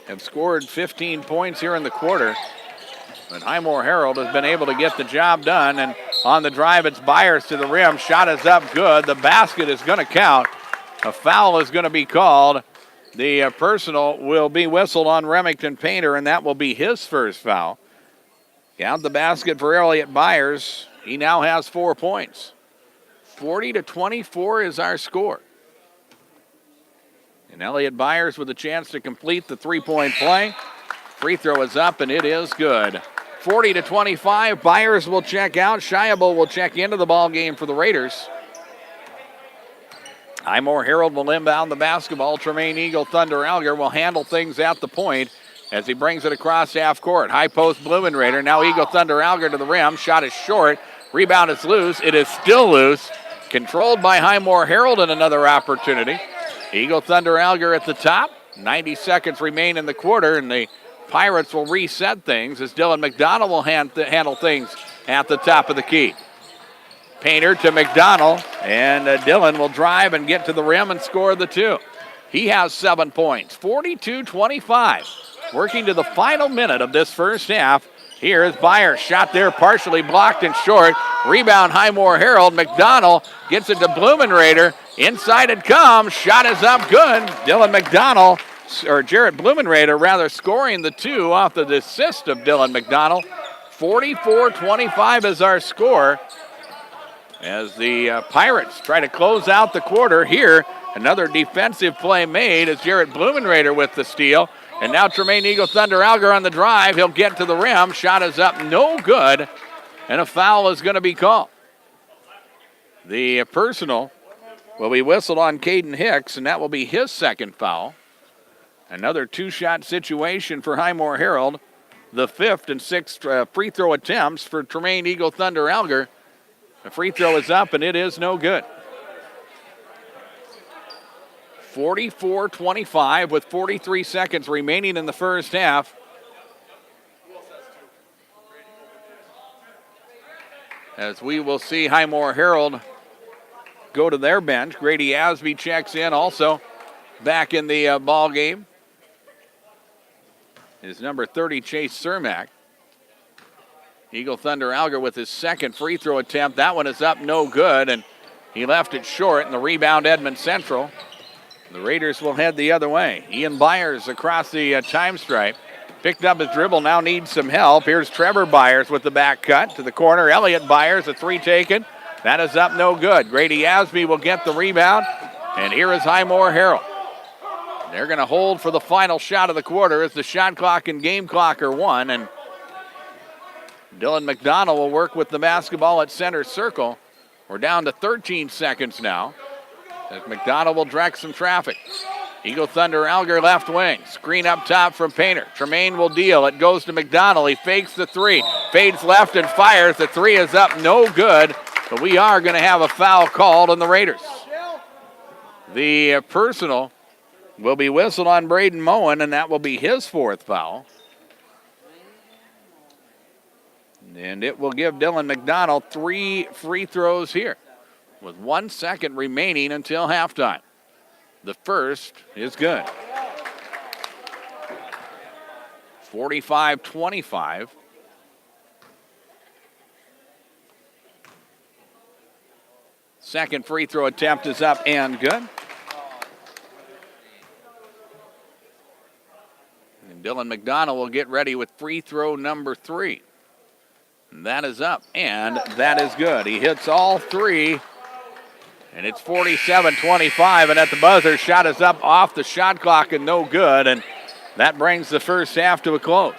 have scored 15 points here in the quarter, but Highmore Harrold has been able to get the job done, and on the drive it's Byers to the rim. Shot is up good. The basket is going to count. A foul is going to be called. The personal will be whistled on Remington Painter, and that will be his first foul. Count the basket for Elliott Byers. He now has 4 points. 40-24 is our score. And Elliott Byers with a chance to complete the three-point play. Free throw is up, and it is good. 40-25. Byers will check out. Shiable will check into the ball game for the Raiders. Highmore Harrold will inbound the basketball. Tremaine Eagle Thunder Alger will handle things at the point as he brings it across half court. High post Blumenrader. Now Eagle Thunder Alger to the rim. Shot is short. Rebound is loose. It is still loose. Controlled by Highmore Harrold, and another opportunity. Eagle Thunder Alger at the top. 90 seconds remain in the quarter, and the Pirates will reset things as Dylan McDonald will handle things at the top of the key. Painter to McDonald, and Dylan will drive and get to the rim and score the two. He has 7 points, 42-25. Working to the final minute of this first half. Here is Byers, shot there partially blocked and short. Rebound Highmore Harrold. McDonald gets it to Blumenrader. Inside it comes, shot is up good. Dylan McDonald, or Jarrett Blumenrader rather, scoring the two off the assist of Dylan McDonald. 44-25 is our score as the Pirates try to close out the quarter here. Another defensive play made as Jarrett Blumenrader with the steal. And now Tremaine Eagle Thunder Alger on the drive. He'll get to the rim. Shot is up, no good. And a foul is going to be called. The personal will be whistled on Caden Hicks, and that will be his second foul. Another two-shot situation for Highmore Harrold. The fifth and sixth free throw attempts for Tremaine Eagle Thunder Alger. The free throw is up, and it is no good. 44-25 with 43 seconds remaining in the first half. As we will see Highmore Harrold go to their bench. Grady Asby checks in also back in the ball game. Is number 30, Chase Cermak. Eagle Thunder Alger with his second free throw attempt. That one is up, no good, and he left it short, and the rebound Edmunds Central. The Raiders will head the other way. Ian Byers across the time stripe. Picked up his dribble, now needs some help. Here's Trevor Byers with the back cut to the corner. Elliott Byers, a three taken. That is up, no good. Grady Asby will get the rebound, and here is Highmore Harrold. They're going to hold for the final shot of the quarter as the shot clock and game clock are one, and Dylan McDonald will work with the basketball at center circle. We're down to 13 seconds now as McDonald will direct some traffic. Eagle Thunder Alger left wing. Screen up top from Painter. Tremaine will deal. It goes to McDonald. He fakes the three. Fades left and fires. The three is up, no good. But we are going to have a foul called on the Raiders. The personal will be whistled on Braden Moen, and that will be his fourth foul. And it will give Dylan McDonald 3 free throws here with 1 second remaining until halftime. The first is good. 45-25. Second free throw attempt is up and good. And Dylan McDonald will get ready with free throw number 3. And that is up, and that is good. He hits all 3, and it's 47-25, and at the buzzer, shot is up off the shot clock and no good, and that brings the first half to a close.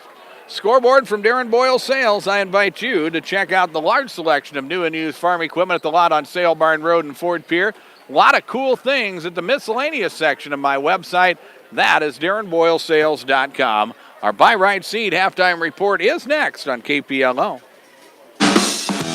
Scoreboard from Darren Boyle Sales. I invite you to check out the large selection of new and used farm equipment at the lot on Sale Barn Road and Ford Pier. A lot of cool things at the miscellaneous section of my website. That is DarrenBoyleSales.com. Our Buy Right Seed halftime report is next on KPLO.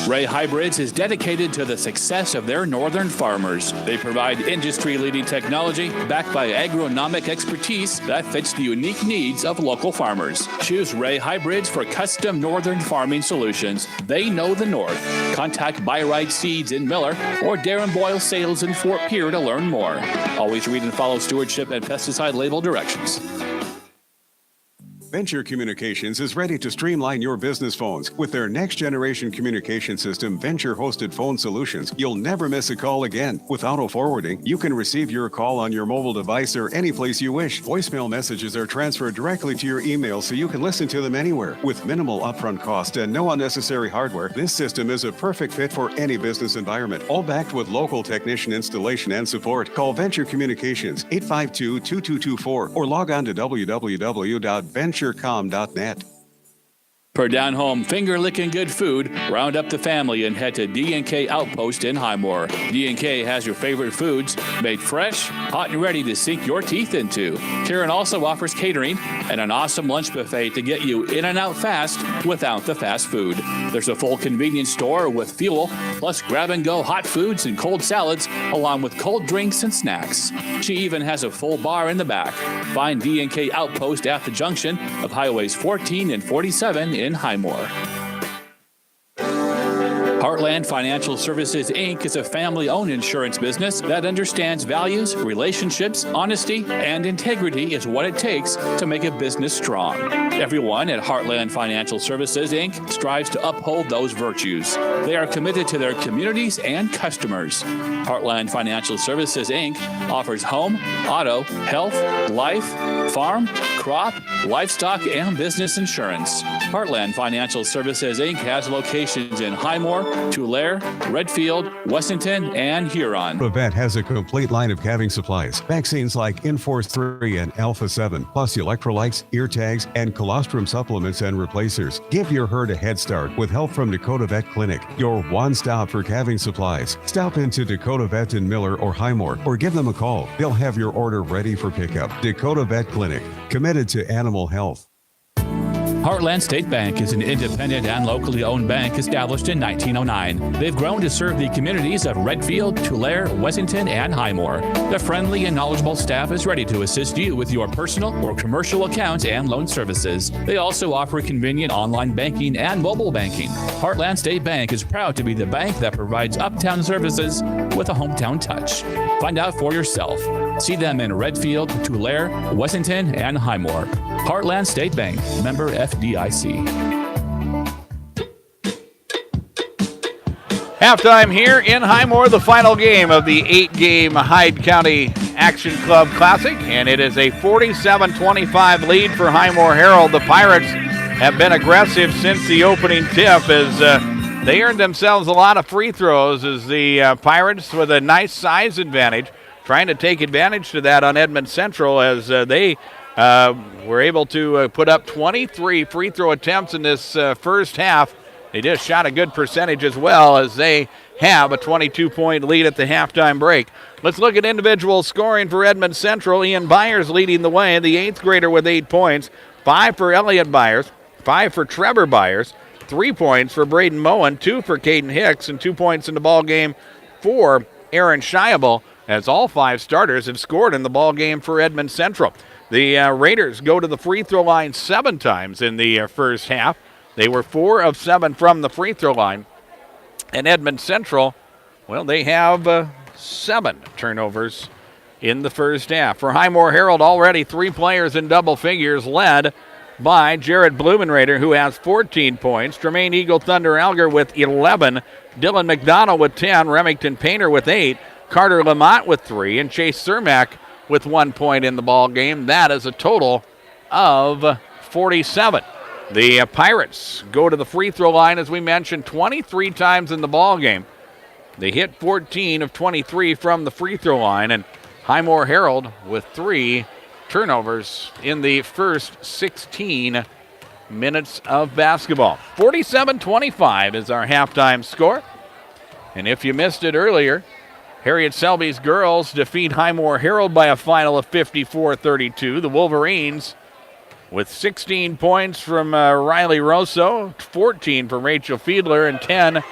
Ray Hybrids is dedicated to the success of their northern farmers. They provide industry-leading technology backed by agronomic expertise that fits the unique needs of local farmers. Choose Ray Hybrids for custom northern farming solutions. They know the north. Contact Buy Right Seeds in Miller or Darren Boyle Sales in Fort Pierre to learn more. Always read and follow stewardship and pesticide label directions. Venture Communications is ready to streamline your business phones. With their next-generation communication system, Venture-hosted phone solutions, you'll never miss a call again. With auto-forwarding, you can receive your call on your mobile device or any place you wish. Voicemail messages are transferred directly to your email so you can listen to them anywhere. With minimal upfront cost and no unnecessary hardware, this system is a perfect fit for any business environment, all backed with local technician installation and support. Call Venture Communications, 852-2224, or log on to www.venturecom.net. For down-home, finger-licking good food, round up the family and head to D&K Outpost in Highmore. D&K has your favorite foods made fresh, hot, and ready to sink your teeth into. Karen also offers catering and an awesome lunch buffet to get you in and out fast without the fast food. There's a full convenience store with fuel, plus grab-and-go hot foods and cold salads, along with cold drinks and snacks. She even has a full bar in the back. Find D&K Outpost at the junction of Highways 14 and 47 in Highmore. Heartland Financial Services, Inc. is a family-owned insurance business that understands values, relationships, honesty, and integrity is what it takes to make a business strong. Everyone at Heartland Financial Services, Inc. strives to uphold those virtues. They are committed to their communities and customers. Heartland Financial Services, Inc. offers home, auto, health, life, farm, crop, livestock, and business insurance. Heartland Financial Services, Inc. has locations in Highmore, Tulare, Redfield, Wessington, and Huron. Vet has a complete line of calving supplies. Vaccines like Enforce 3 and Alpha 7, plus electrolytes, ear tags, and colostrum supplements and replacers. Give your herd a head start with help from Dakota Vet Clinic, your one stop for calving supplies. Stop into Dakota Vet in Miller or Highmore, or give them a call. They'll have your order ready for pickup. Dakota Vet Clinic, committed to animal health. Heartland State Bank is an independent and locally owned bank established in 1909. They've grown to serve the communities of Redfield, Tulare, Wessington, and Highmore. The friendly and knowledgeable staff is ready to assist you with your personal or commercial accounts and loan services. They also offer convenient online banking and mobile banking. Heartland State Bank is proud to be the bank that provides uptown services with a hometown touch. Find out for yourself. See them in Redfield, Tulare, Wessington, and Highmore. Heartland State Bank, member FDIC. Halftime here in Highmore, the final game of the 8-game Hyde County Action Club Classic, and it is a 47-25 lead for Highmore Harrold. The Pirates have been aggressive since the opening tip as they earned themselves a lot of free throws as the Pirates with a nice size advantage, trying to take advantage to that on Edmunds Central as they were able to put up 23 free throw attempts in this first half. They just shot a good percentage as well as they have a 22-point lead at the halftime break. Let's look at individual scoring for Edmunds Central. Ian Byers leading the way, the 8th grader with 8 points. 5 for Elliott Byers, 5 for Trevor Byers, 3 points for Braden Moen, 2 for Caden Hicks, and 2 points in the ball game for Aaron Shiable, as all 5 starters have scored in the ball game for Edmunds Central. The Raiders go to the free throw line 7 times in the first half. They were 4 of 7 from the free throw line. And Edmunds Central, well, they have 7 turnovers in the first half. For Highmore Harrold, already 3 players in double figures, led by Jared Blumenrader, who has 14 points. Tremaine Eagle Thunder Alger with 11. Dylan McDonald with 10. Remington Painter with 8. Carter Lamont with 3. And Chase Cermak with 1 point in the ball game. That is a total of 47. The Pirates go to the free throw line, as we mentioned, 23 times in the ball game. They hit 14 of 23 from the free throw line, and Highmore Harrold with 3 turnovers in the first 16 minutes of basketball. 47-25 is our halftime score. And if you missed it earlier, Harriet Selby's girls defeat Highmore Harrold by a final of 54-32. The Wolverines, with 16 points from Riley Rosso, 14 from Rachel Fiedler, and 10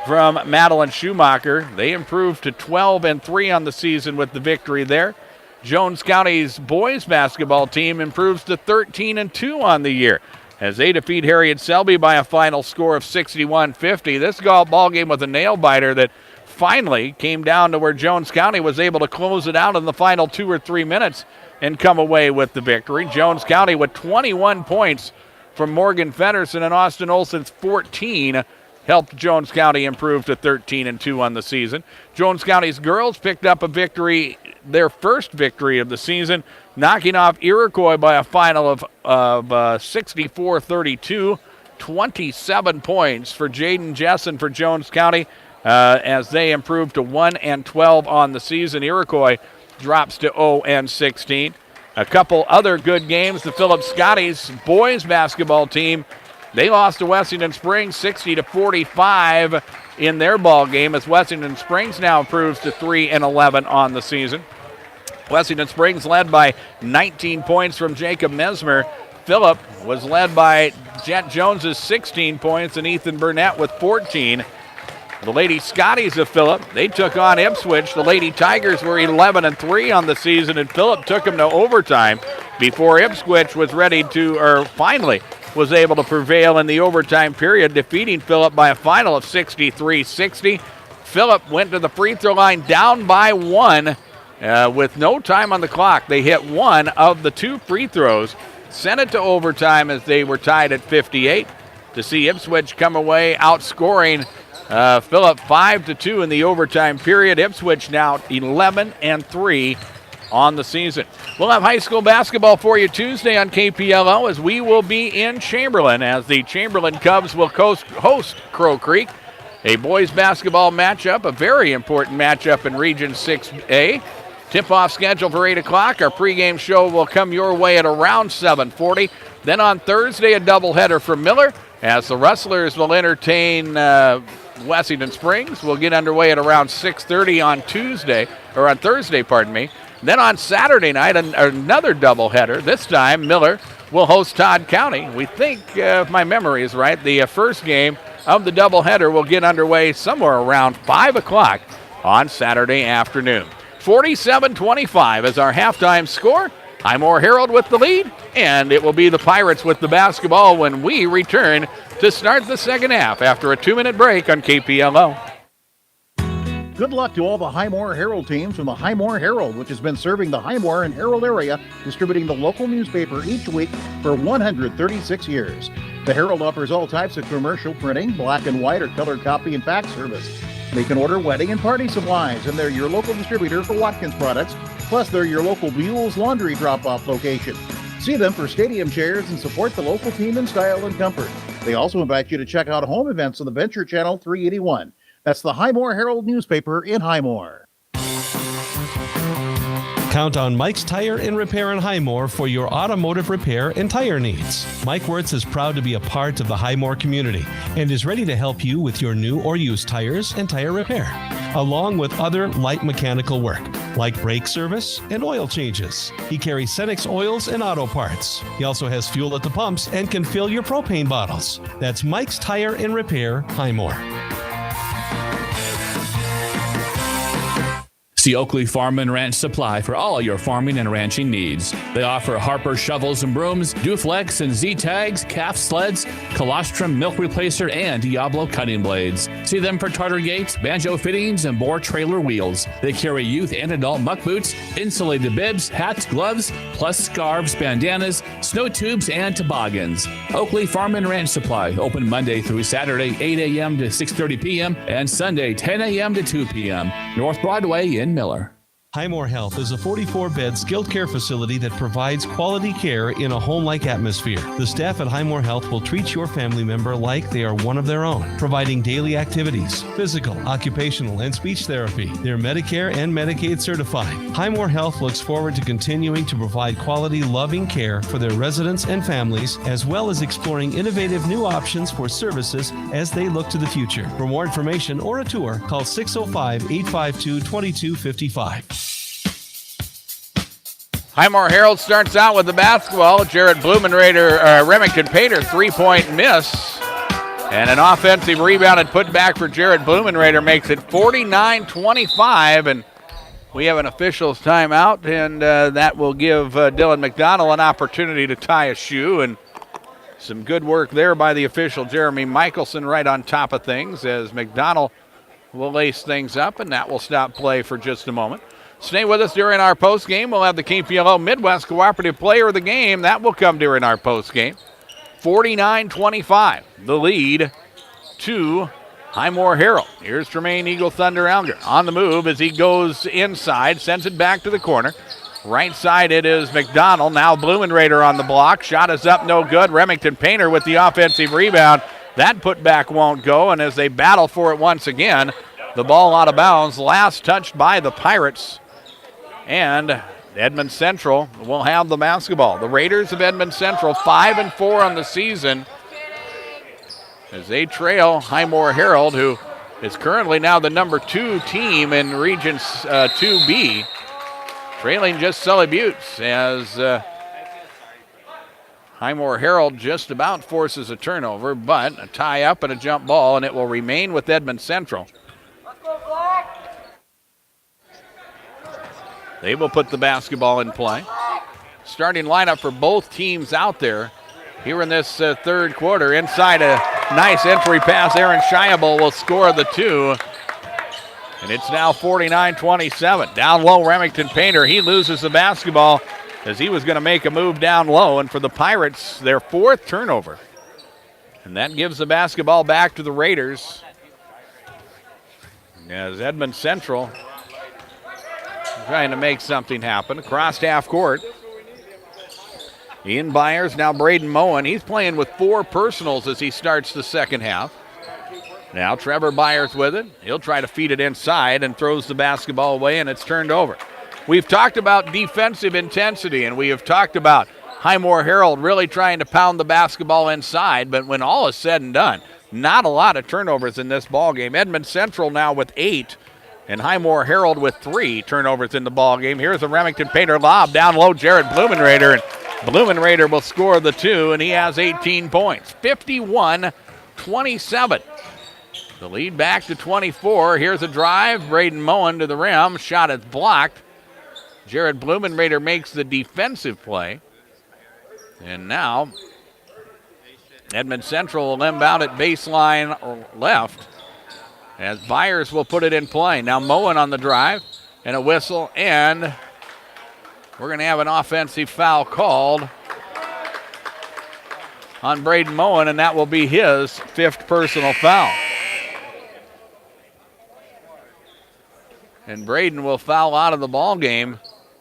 from Madeline Schumacher. They improved to 12-3 on the season with the victory there. Jones County's boys basketball team improves to 13-2 on the year as they defeat Harriet Selby by a final score of 61-50. This ball game was a nail-biter that finally came down to where Jones County was able to close it out in the final 2 or 3 minutes and come away with the victory. Jones County with 21 points from Morgan Feddersen and Austin Olson's 14 helped Jones County improve to 13-2 on the season. Jones County's girls picked up a victory, their first victory of the season, knocking off Iroquois by a final of 64-32. 27 points for Jaden Jessen for Jones County as they improve to 1-12 on the season. Iroquois drops to 0-16. A couple other good games. The Phillips Scotties boys basketball team They lost to Wessington Springs 60-45 in their ball game, as Wessington Springs now improves to 3-11 on the season. Wessington Springs led by 19 points from Jacob Mesmer. Phillip was led by Jet Jones's 16 points and Ethan Burnett with 14. The Lady Scotties of Phillip, they took on Ipswich. The Lady Tigers were 11-3 on the season, and Phillip took them to overtime before Ipswich was finally was able to prevail in the overtime period, defeating Phillip by a final of 63-60. Phillip went to the free throw line down by 1 with no time on the clock. They hit 1 of the 2 free throws, sent it to overtime as they were tied at 58. To see Ipswich come away outscoring Phillip 5-2 in the overtime period. Ipswich now 11-3 on the season. We'll have high school basketball for you Tuesday on KPLO, as we will be in Chamberlain, as the Chamberlain Cubs will host Crow Creek. A boys basketball matchup, a very important matchup in Region 6A. Tip-off schedule for 8 o'clock. Our pregame show will come your way at around 7:40. Then on Thursday, a doubleheader for Miller, as the Rustlers will entertain Wessington Springs. We'll get underway at around 6:30 on Thursday, pardon me. Then on Saturday night, another doubleheader. This time, Miller will host Todd County. We think, if my memory is right, the first game of the doubleheader will get underway somewhere around 5 o'clock on Saturday afternoon. 47-25 is our halftime score. Highmore Harrold with the lead, and it will be the Pirates with the basketball when we return to start the second half after a 2-minute break on KPLO. Good luck to all the Highmore Harrold teams from the Highmore Harrold, which has been serving the Highmore and Harrold area, distributing the local newspaper each week for 136 years. The Herald offers all types of commercial printing, black and white or color copy and fax service. They can order wedding and party supplies, and they're your local distributor for Watkins products. Plus, they're your local Buell's Laundry drop-off location. See them for stadium chairs and support the local team in style and comfort. They also invite you to check out home events on the Venture Channel 381. That's the Highmore Harrold newspaper in Highmore. Count on Mike's Tire and Repair in Highmore for your automotive repair and tire needs. Mike Wirtz is proud to be a part of the Highmore community and is ready to help you with your new or used tires and tire repair, along with other light mechanical work, like brake service and oil changes. He carries Cenex oils and auto parts. He also has fuel at the pumps and can fill your propane bottles. That's Mike's Tire and Repair, Highmore. See Oakley Farm and Ranch Supply for all your farming and ranching needs. They offer Harper shovels and brooms, Duflex and Z-tags, calf sleds, colostrum milk replacer, and Diablo cutting blades. See them for Tartar gates, banjo fittings, and bore trailer wheels. They carry youth and adult muck boots, insulated bibs, hats, gloves, plus scarves, bandanas, snow tubes, and toboggans. Oakley Farm and Ranch Supply, open Monday through Saturday, 8 a.m. to 6:30 p.m., and Sunday, 10 a.m. to 2 p.m. North Broadway in Miller. Highmore Health is a 44-bed skilled care facility that provides quality care in a home-like atmosphere. The staff at Highmore Health will treat your family member like they are one of their own, providing daily activities, physical, occupational, and speech therapy. They're Medicare and Medicaid certified. Highmore Health looks forward to continuing to provide quality, loving care for their residents and families, as well as exploring innovative new options for services as they look to the future. For more information or a tour, call 605-852-2255. Highmore Harrold starts out with the basketball. Jared Blumenrader, Remington Painter, three-point miss. And an offensive rebound and put back for Jared Blumenrader makes it 49-25. And we have an official's timeout, and that will give Dylan McDonald an opportunity to tie a shoe. And some good work there by the official, Jeremy Michelson, right on top of things, as McDonald will lace things up, and that will stop play for just a moment. Stay with us during our postgame. We'll have the KPLO Midwest Cooperative Player of the Game. That will come during our postgame. 49-25, the lead to Highmore Harrold. Here's Tremaine Eagle Thunder Alger on the move as he goes inside, sends it back to the corner. Right side it is McDonald. Now Blumenrader on the block. Shot is up, no good. Remington Painter with the offensive rebound. That putback won't go, and as they battle for it once again, the ball out of bounds. Last touched by the Pirates. And Edmunds Central will have the basketball. The Raiders of Edmunds Central, 5-4 on the season. as they trail Highmore Harrold, who is currently now the number 2 team in Region 2B, trailing just Sully Buttes as Highmore Harrold just about forces a turnover, but a tie up and a jump ball, and it will remain with Edmunds Central. They will put the basketball in play. Starting lineup for both teams out there here in this third quarter. Inside a nice entry pass, Aaron Shiable will score the 2. And it's now 49-27. Down low, Remington Painter, he loses the basketball as he was going to make a move down low. And for the Pirates, their 4th turnover. And that gives the basketball back to the Raiders. As Edmunds Central trying to make something happen. Across half court. Ian Byers, now Braden Moen. He's playing with 4 personals as he starts the second half. Now Trevor Byers with it. He'll try to feed it inside and throws the basketball away, and it's turned over. We've talked about defensive intensity, and we have talked about Highmore Harrold really trying to pound the basketball inside, but when all is said and done, not a lot of turnovers in this ballgame. Edmunds Central now with 8, and Highmore Harrold with 3 turnovers in the ballgame. Here's a Remington Painter lob down low, Jared Blumenrader, and Blumenrader will score the 2, and he has 18 points. 51-27. The lead back to 24. Here's a drive. Braden Moen to the rim. Shot is blocked. Jared Blumenrader makes the defensive play. And now Edmunds Central will inbound at baseline left as Byers will put it in play. Now Moen on the drive and a whistle, and we're going to have an offensive foul called on Braden Moen, and that will be his 5th personal foul. And Braden will foul out of the ball game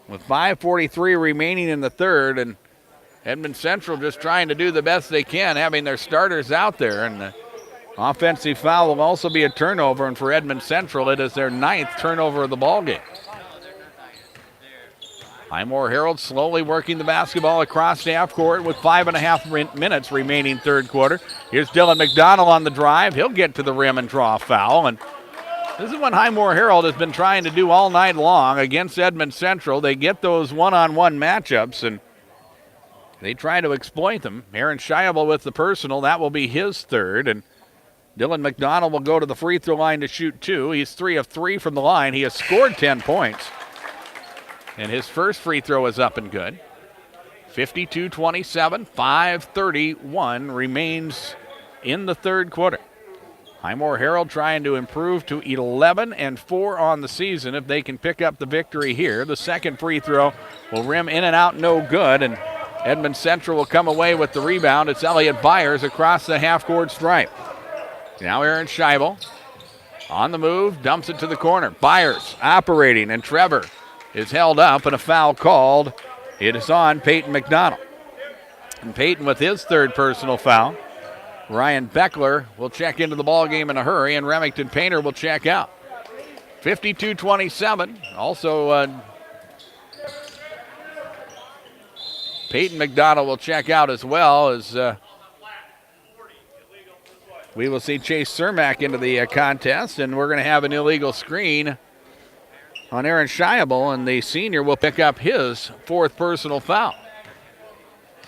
with 5:43 remaining in the third, and Edmunds Central just trying to do the best they can, having their starters out there. And the offensive foul will also be a turnover, and for Edmunds Central, it is their 9th turnover of the ball game. Highmore Harrold slowly working the basketball across half court with 5.5 minutes remaining third quarter. Here's Dylan McDonald on the drive. He'll get to the rim and draw a foul. And this is what Highmore Harrold has been trying to do all night long against Edmunds Central. They get those one-on-one matchups, and they try to exploit them. Aaron Shiable with the personal. That will be his 3rd. And Dylan McDonald will go to the free throw line to shoot 2. He's 3 of 3 from the line. He has scored 10 points. And his first free throw is up and good. 52-27, 5:31 remains in the third quarter. Highmore Harrold trying to improve to 11-4 on the season if they can pick up the victory here. The second free throw will rim in and out, no good, and Edmunds Central will come away with the rebound. It's Elliot Byers across the half-court stripe. Now Aaron Shiable on the move, dumps it to the corner. Byers operating, and Trevor is held up, and a foul called. It is on Peyton McDonald. And Peyton with his 3rd personal foul. Ryan Beckler will check into the ball game in a hurry, and Remington Painter will check out. 52-27. Also, Peyton McDonald will check out as well, as we will see Chase Cermak into the contest, and we're going to have an illegal screen on Aaron Shiable, and the senior will pick up his 4th personal foul.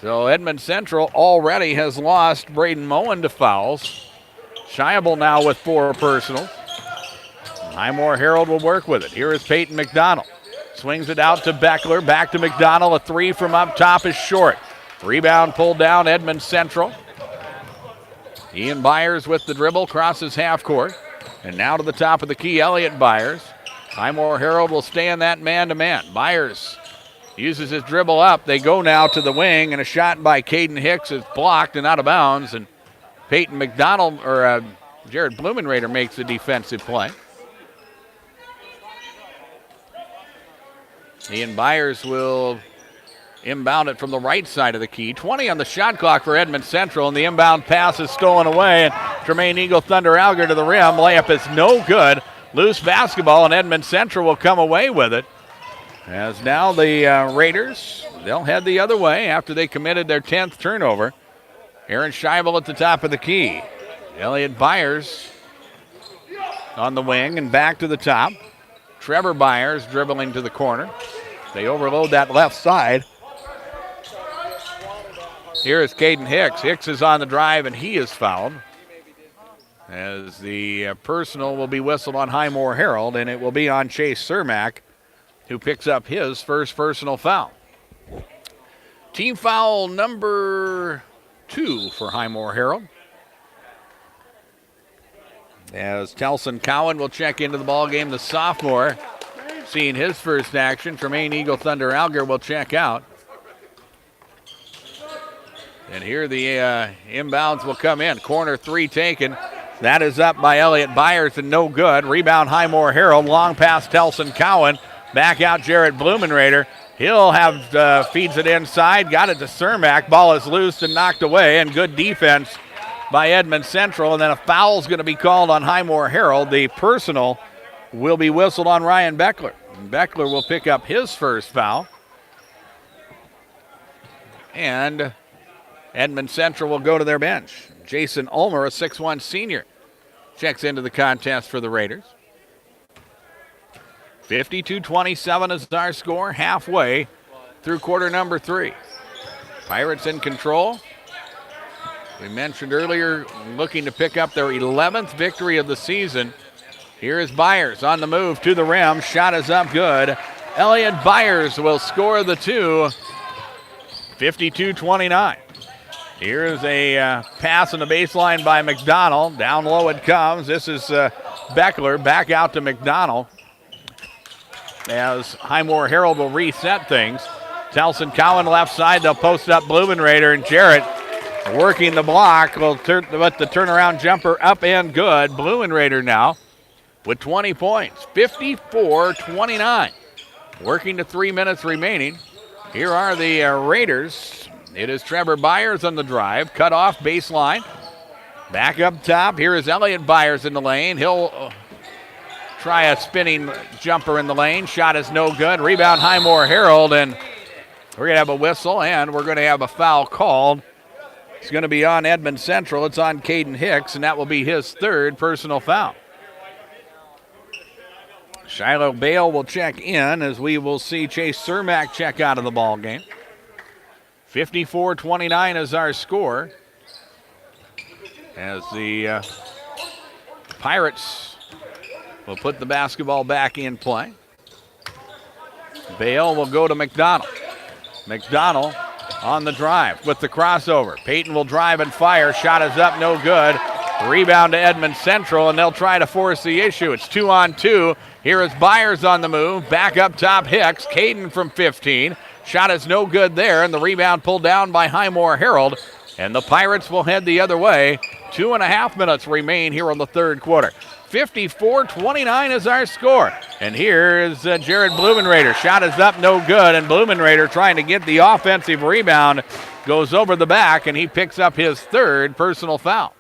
So Edmunds Central already has lost Braden Moen to fouls. Shiable now with 4 personals. Highmore Harrold will work with it. Here is Peyton McDonald. Swings it out to Beckler. Back to McDonald. A 3 from up top is short. Rebound pulled down Edmunds Central. Ian Byers with the dribble, crosses half court. And now to the top of the key, Elliot Byers. Highmore Harrold will stay in that man-to-man. Byers uses his dribble up. They go now to the wing, and a shot by Caden Hicks is blocked and out of bounds. And Peyton McDonald, or Jared Blumenrader, makes the defensive play. Ian Byers will inbound it from the right side of the key. 20 on the shot clock for Edmunds Central, and the inbound pass is stolen away. And Tremaine Eagle Thunder Alger to the rim. Layup is no good. Loose basketball, and Edmunds Central will come away with it. As now the Raiders, they'll head the other way after they committed their 10th turnover. Aaron Shiable at the top of the key. Elliot Byers on the wing and back to the top. Trevor Byers dribbling to the corner. They overload that left side. Here is Caden Hicks. Hicks is on the drive, and he is fouled. As the personal will be whistled on Highmore Harrold, and it will be on Chase Cermak, who picks up his first personal foul. Team foul number 2 for Highmore Harrold. As Telson Cowan will check into the ball game, the sophomore, seeing his first action. Tremaine Eagle Thunder Alger will check out. And here the inbounds will come in. Corner 3 taken. That is up by Elliot Byers and no good. Rebound Highmore Harrold. Long pass Telson Cowan. Back out Jarrett Blumenrader. He'll have feeds it inside. Got it to Cermak. Ball is loose and knocked away. And good defense by Edmunds Central. And then a foul is going to be called on Highmore Harrold. The personal will be whistled on Ryan Beckler. And Beckler will pick up his first foul. And Edmunds Central will go to their bench. Jason Ulmer, a 6'1 senior, checks into the contest for the Raiders. 52-27 is our score, halfway through quarter number 3. Pirates in control. We mentioned earlier, looking to pick up their 11th victory of the season. Here is Byers on the move to the rim. Shot is up good. Elliot Byers will score the 2. 52-29. Here is a pass on the baseline by McDonald. Down low it comes. This is Beckler back out to McDonald. As Highmore Harrold will reset things. Telson Cowan left side. They'll post up Blumenrader, and Jarrett working the block. Will let the turnaround jumper up and good. Blumenrader now with 20 points. 54-29. Working to 3 minutes remaining. Here are the Raiders. It is Trevor Byers on the drive. Cut off baseline. Back up top. Here is Elliot Byers in the lane. He'll try a spinning jumper in the lane. Shot is no good. Rebound Highmore Harrold. And we're going to have a whistle, and we're going to have a foul called. It's going to be on Edmunds Central. It's on Caden Hicks, and that will be his 3rd personal foul. Shiloh Bale will check in as we will see Chase Cermak check out of the ball game. 54-29 is our score. As the Pirates will put the basketball back in play. Bale will go to McDonald. McDonald on the drive with the crossover. Payton will drive and fire. Shot is up, no good. Rebound to Edmunds Central, and they'll try to force the issue. It's 2-on-2. Here is Byers on the move. Back up top, Hicks. Caden from 15. Shot is no good there, and the rebound pulled down by Highmore Harrold. And the Pirates will head the other way. 2.5 minutes remain here in the 3rd quarter. 54-29 is our score. And here is Jared Blumenrader. Shot is up, no good, and Blumenrader trying to get the offensive rebound. Goes over the back, and he picks up his 3rd personal foul.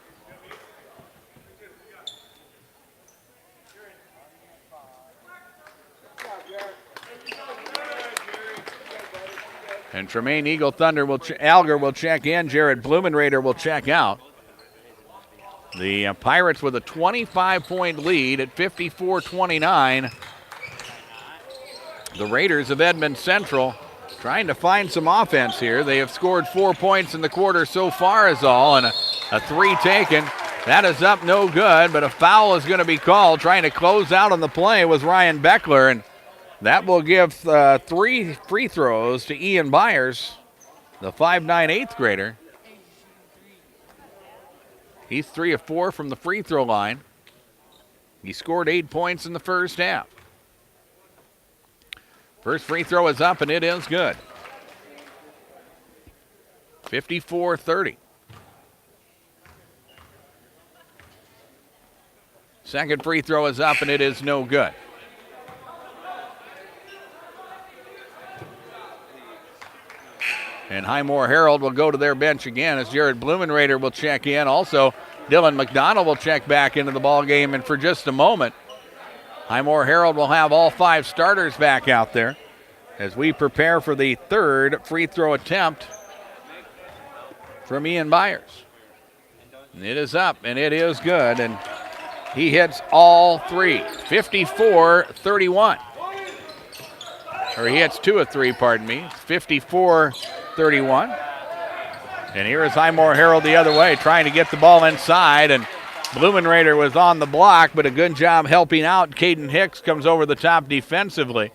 And Tremaine Eagle Thunder Alger will check in. Jared Blumenrader will check out. The Pirates with a 25-point lead at 54-29. The Raiders of Edmunds Central trying to find some offense here. They have scored 4 points in the quarter so far is all, and a 3 taken. That is up, no good, but a foul is going to be called. Trying to close out on the play was Ryan Beckler, and that will give 3 free throws to Ian Byers, the 5'9" 8th grader. He's 3 of 4 from the free throw line. He scored 8 points in the first half. First free throw is up, and it is good. 54-30. Second free throw is up, and it is no good. And Highmore Harrold will go to their bench again as Jared Blumenrader will check in. Also, Dylan McDonald will check back into the ball game. And for just a moment, Highmore Harrold will have all 5 starters back out there as we prepare for the 3rd free throw attempt from Ian Byers. It is up, and it is good, and he hits all three. 54-31. Or he hits 2 of 3, pardon me. 54-31. And here is Highmore Harrold the other way, trying to get the ball inside, and Blumenrader was on the block, but a good job helping out. Caden Hicks comes over the top defensively.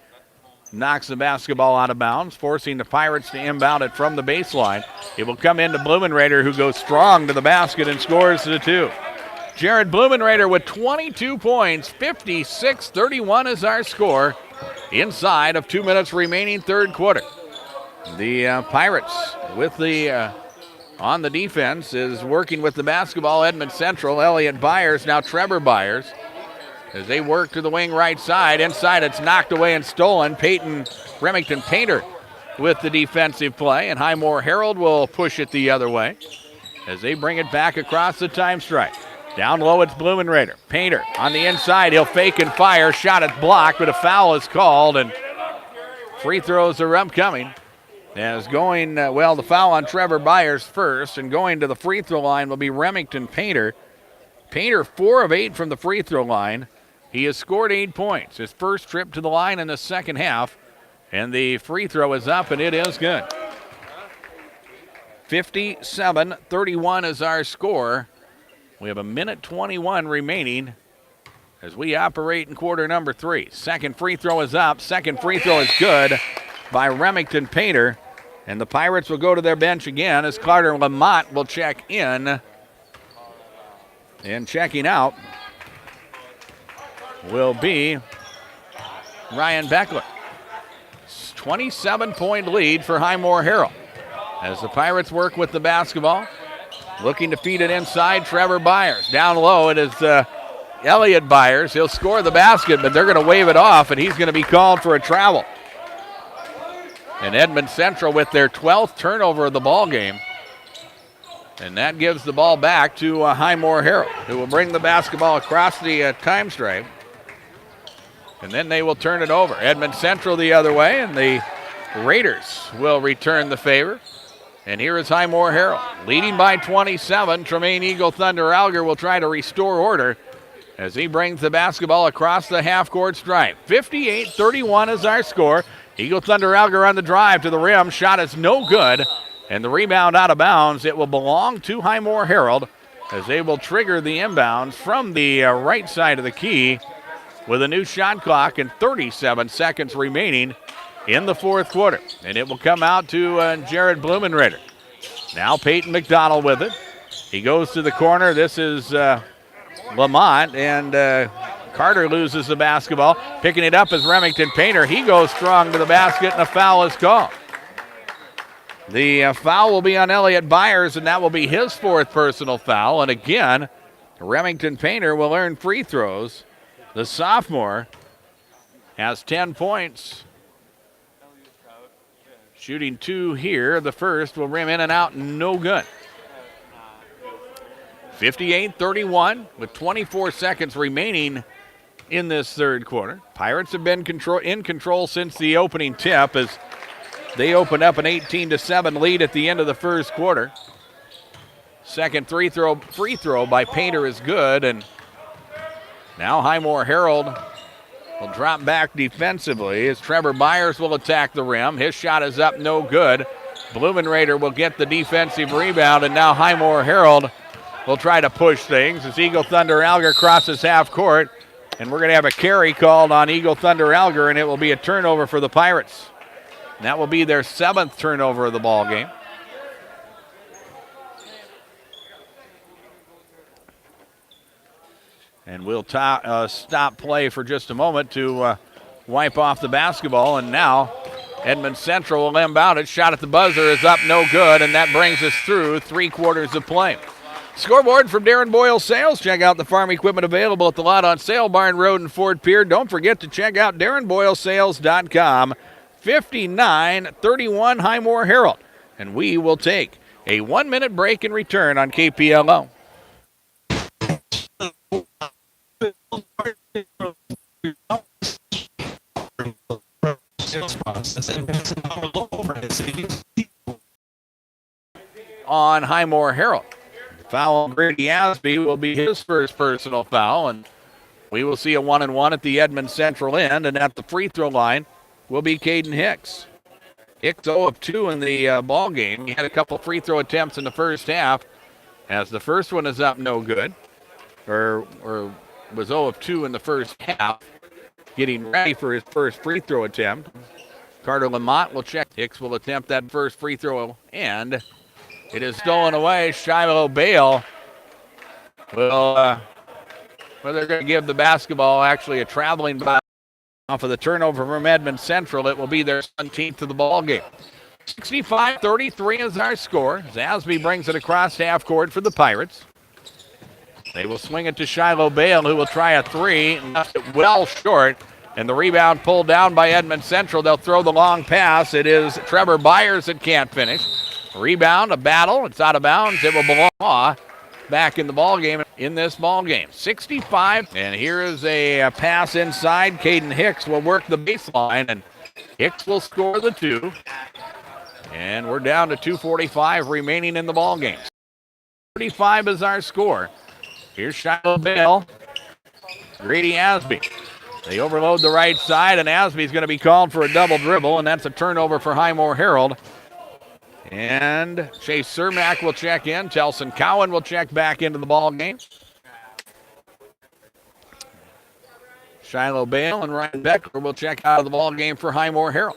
Knocks the basketball out of bounds, forcing the Pirates to inbound it from the baseline. It will come into Blumenrader, who goes strong to the basket and scores the 2. Jared Blumenrader with 22 points, 56-31 is our score inside of 2 minutes remaining third quarter. The Pirates with the on the defense is working with the basketball. Edmunds Central, Elliott Byers, now Trevor Byers, as they work to the wing right side. Inside, it's knocked away and stolen. Remington Painter with the defensive play, and Highmore Harrold will push it the other way as they bring it back across the time stripe. Down low, it's Blumenrader. Painter on the inside. He'll fake and fire. Shot is blocked, but a foul is called, and free throws are upcoming. As going, the foul on Trevor Byers first, and going to the free throw line will be Remington Painter. Painter 4 of 8 from the free throw line. He has scored 8 points. His first trip to the line in the second half, and the free throw is up, and it is good. 57-31 is our score. We have 1:21 remaining as we operate in quarter number 3. Second free throw is up. Second free throw is good by Remington Painter. And the Pirates will go to their bench again as Carter Lamont will check in. And checking out will be Ryan Beckler. 27-point lead for Highmore Harrold as the Pirates work with the basketball. Looking to feed it inside, Trevor Byers. Down low, it is Elliott Byers. He'll score the basket, but they're going to wave it off, and he's going to be called for a travel. And Edmunds Central with their 12th turnover of the ball game. And that gives the ball back to Highmore Harrold, who will bring the basketball across the time stripe. And then they will turn it over. Edmunds Central the other way, and the Raiders will return the favor. And here is Highmore Harrold, leading by 27. Tremaine Eagle Thunder Alger will try to restore order as he brings the basketball across the half-court stripe. 58-31 is our score. Eagle Thunder Alger on the drive to the rim. Shot is no good. And the rebound out of bounds. It will belong to Highmore Harrold as they will trigger the inbounds from the right side of the key with a new shot clock and 37 seconds remaining in the fourth quarter. And it will come out to Jared Blumenrader. Now Peyton McDonald with it. He goes to the corner. This is Lamont, and Carter loses the basketball. Picking it up is Remington Painter. He goes strong to the basket, and a foul is called. The foul will be on Elliott Byers, and that will be his 4th personal foul. And again, Remington Painter will earn free throws. The sophomore has 10 points. Shooting 2 here. The first will rim in and out, no good. 58-31 with 24 seconds remaining in this third quarter. Pirates have been in control since the opening tip as they opened up an 18-7 lead at the end of the first quarter. Second free throw by Painter is good, and now Highmore Harrold will drop back defensively as Trevor Byers will attack the rim. His shot is up, no good. Blumenrader will get the defensive rebound, and now Highmore Harrold will try to push things as Eagle Thunder Alger crosses half court. And we're going to have a carry called on Eagle Thunder Alger, and it will be a turnover for the Pirates. And that will be their 7th turnover of the ball game. And we'll stop play for just a moment to wipe off the basketball. And now Edmunds Central will inbound it. Shot at the buzzer is up, no good, and that brings us through 3 quarters of play. Scoreboard from Darren Boyle Sales. Check out the farm equipment available at the lot on Sale Barn Road in Fort Pierre. Don't forget to check out DarrenBoyleSales.com. 59-31 Highmore Harrold. And we will take a 1-minute break and return on KPLO. On Highmore Harrold. Foul on Grady Asby will be his first personal foul, and we will see a 1-and-1 at the Edmunds Central end, and at the free throw line will be Caden Hicks. Hicks 0 of 2 in the ball game. He had a couple free throw attempts in the first half, as the first one is up no good, or was 0 of 2 in the first half, getting ready for his first free throw attempt. Carter Lamont will check. Hicks will attempt that first free throw, and it is stolen away. Shiloh Bale will, well, they're going to give the basketball actually a traveling foul off of the turnover from Edmunds Central. It will be their 17th of the ball game. 65-33 is our score. Zasby brings it across half court for the Pirates. They will swing it to Shiloh Bale, who will try a three, left it well short, and the rebound pulled down by Edmunds Central. They'll throw the long pass. It is Trevor Byers that can't finish. Rebound, a battle. It's out of bounds. It will belong back in the ball game, in this ball game. 65, and here is a pass inside. Caden Hicks will work the baseline, and Hicks will score the two. And we're down to 2:45 remaining in the ball game. 35 is our score. Here's Shiloh Bale. Grady Asby. They overload the right side, and Asby's going to be called for a double dribble, and that's a turnover for Highmore Harrold. And Chase Cermak will check in. Telson Cowan will check back into the ball game. Shiloh Bale and Ryan Beckler will check out of the ball game for Highmore Harrold.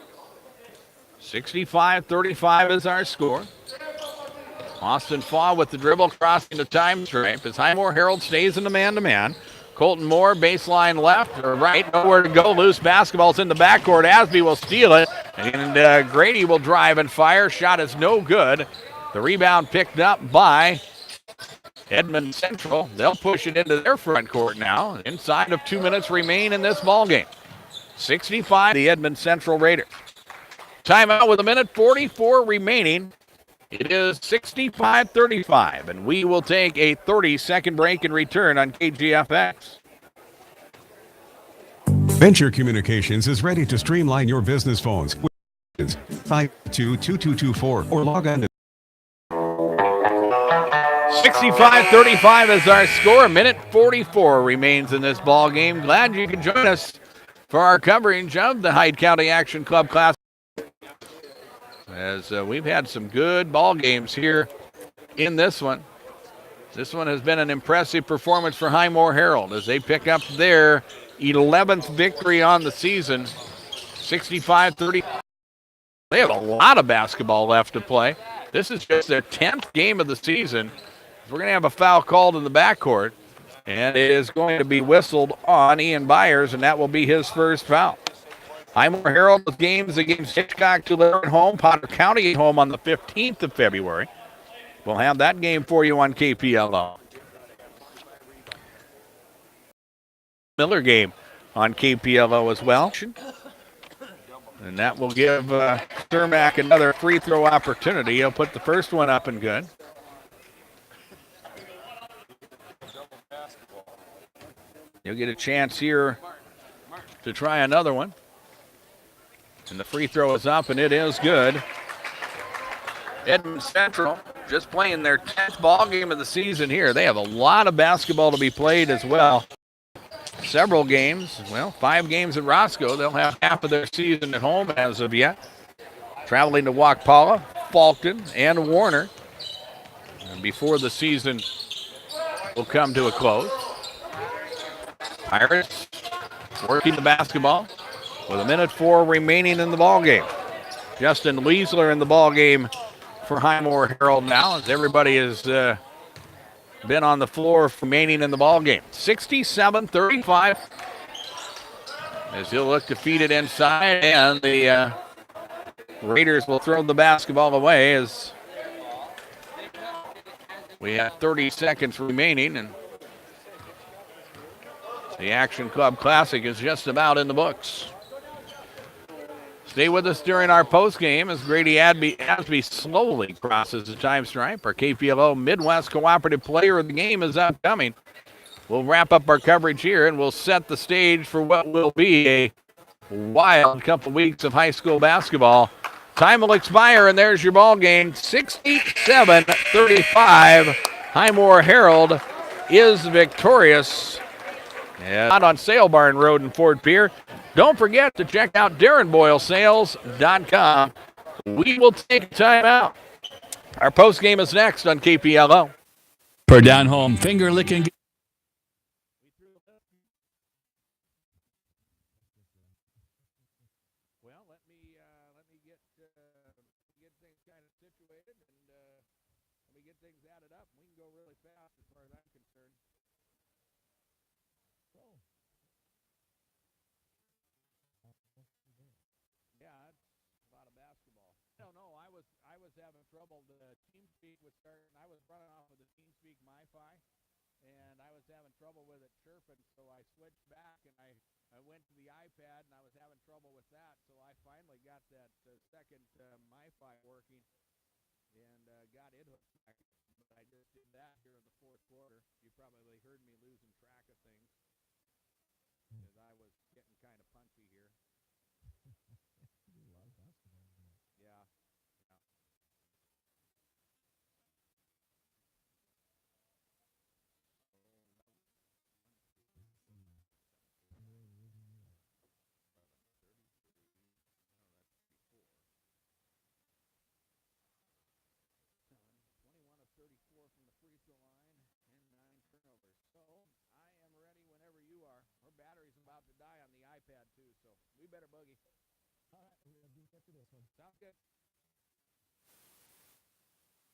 65-35 is our score. Austin Faw with the dribble crossing the time stripe as Highmore Harrold stays in the man-to-man. Colton Moore, baseline left or right, nowhere to go. Loose basketball's in the backcourt. Asby will steal it, and Grady will drive and fire. Shot is no good. The rebound picked up by Edmunds Central. They'll push it into their front court now. Inside of 2 minutes remain in this ball game. 65, the Edmunds Central Raiders. Timeout with 1:44 remaining. It is 65-35, and we will take a 30-second break and return on KGFX. Venture Communications is ready to streamline your business phones with 522224 or log on to 65-35 is our score. 1:44 remains in this ball game. Glad you can join us for our coverage of the Hyde County Action Club Classic. As we've had some good ball games here in this one. This one has been an impressive performance for Highmore Harrold as they pick up their 11th victory on the season, 65-30. They have a lot of basketball left to play. This is just their 10th game of the season. We're going to have a foul called in the backcourt, and it is going to be whistled on Ian Byers, and that will be his first foul. Highmore Harrold with games against Hitchcock, Tulare at home, Potter County at home on the 15th of February. We'll have that game for you on KPLO. Miller game on KPLO as well. And that will give Cermak another free throw opportunity. He'll put the first one up and good. He'll get a chance here to try another one. And the free throw is up, and it is good. Edmunds Central just playing their 10th ball game of the season here. They have a lot of basketball to be played as well. Several games, 5 games at Roscoe. They'll have half of their season at home as of yet. Traveling to Waukepawa, Falkton, and Warner. And before the season will come to a close. Pirates working the basketball with 1:04 remaining in the ball game. Justin Leisler in the ball game for Highmore Harrold now, as everybody has been on the floor remaining in the ball game. 67-35 as he'll look to feed it inside, and the Raiders will throw the basketball away as we have 30 seconds remaining, and the Action Club Classic is just about in the books. Stay with us during our postgame as Grady Asby slowly crosses the time stripe. Our KPLO Midwest Cooperative Player of the Game is upcoming. We'll wrap up our coverage here, and we'll set the stage for what will be a wild couple weeks of high school basketball. Time will expire, and there's your ball game. 67-35, Highmore Harrold is victorious. And out on Sale Barn Road in Fort Pierre. Don't forget to check out DarrenBoyleSales.com. We will take time out. Our post game is next on KPLO. For down home finger licking. Well, let me get things kind of situated and let me get things added up. We can go really fast as far as I'm concerned. Yeah, it's a lot of basketball. I don't know. I was having trouble. The TeamSpeak was starting. I was running off of the TeamSpeak MiFi, and I was having trouble with it chirping. So I switched back and I went to the iPad, and I was having trouble with that. So I finally got that second MiFi working and got it hooked back. But I just did that here in the fourth quarter. You probably heard me losing track of things as I was getting kind of punchy here. Yeah. From the free throw line and 9 turnovers. So I am ready whenever you are. Our battery's about to die on the iPad too, so we better boogie. All right, we'll do after this one. Sounds good.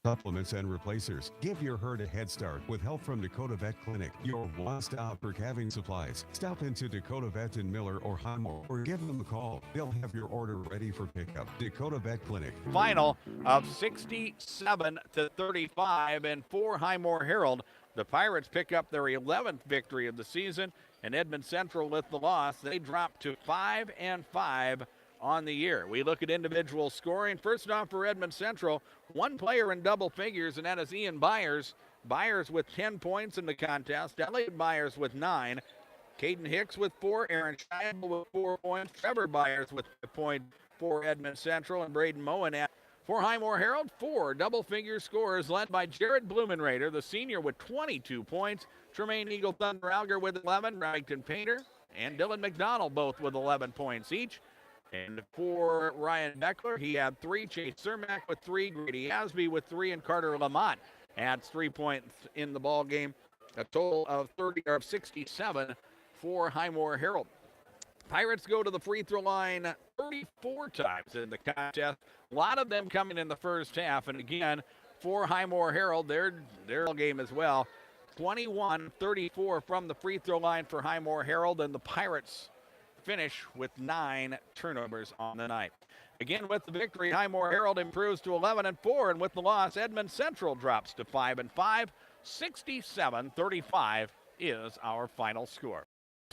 Supplements and replacers. Give your herd a head start with help from Dakota Vet Clinic, your one-stop for calving supplies. Stop into Dakota Vet in Miller or Highmore or give them a call. They'll have your order ready for pickup. Dakota Vet Clinic. Final of 67-35, and for Highmore Harrold, the Pirates pick up their 11th victory of the season, and Edmunds Central with the loss. They drop to 5-5 on the year. We look at individual scoring. First off, for Edmunds Central, one player in double figures, and that is Ian Byers. Byers with 10 points in the contest. Elliot Byers with 9. Caden Hicks with 4. Aaron Scheibel with 4 points. Trevor Byers with a point for Edmunds Central. And Braden Moen at for Highmore Harrold. 4 double-figure scores led by Jared Blumenrader, the senior, with 22 points. Tremaine Eagle Thunder Alger with 11. Remington Painter and Dylan McDonald both with 11 points each. And for Ryan Beckler, he had 3. Chase Cermak with 3. Grady Asby with 3. And Carter Lamont adds 3 points in the ball game. A total of 67 for Highmore Harrold. Pirates go to the free throw line 34 times in the contest. A lot of them coming in the first half. And again, for Highmore Harrold, their game as well. 21-34 from the free throw line for Highmore Harrold, and the Pirates finish with 9 turnovers on the night. Again, with the victory, Highmore Harrold improves to 11-4, and with the loss, Edmunds Central drops to 5-5. 67-35 is our final score.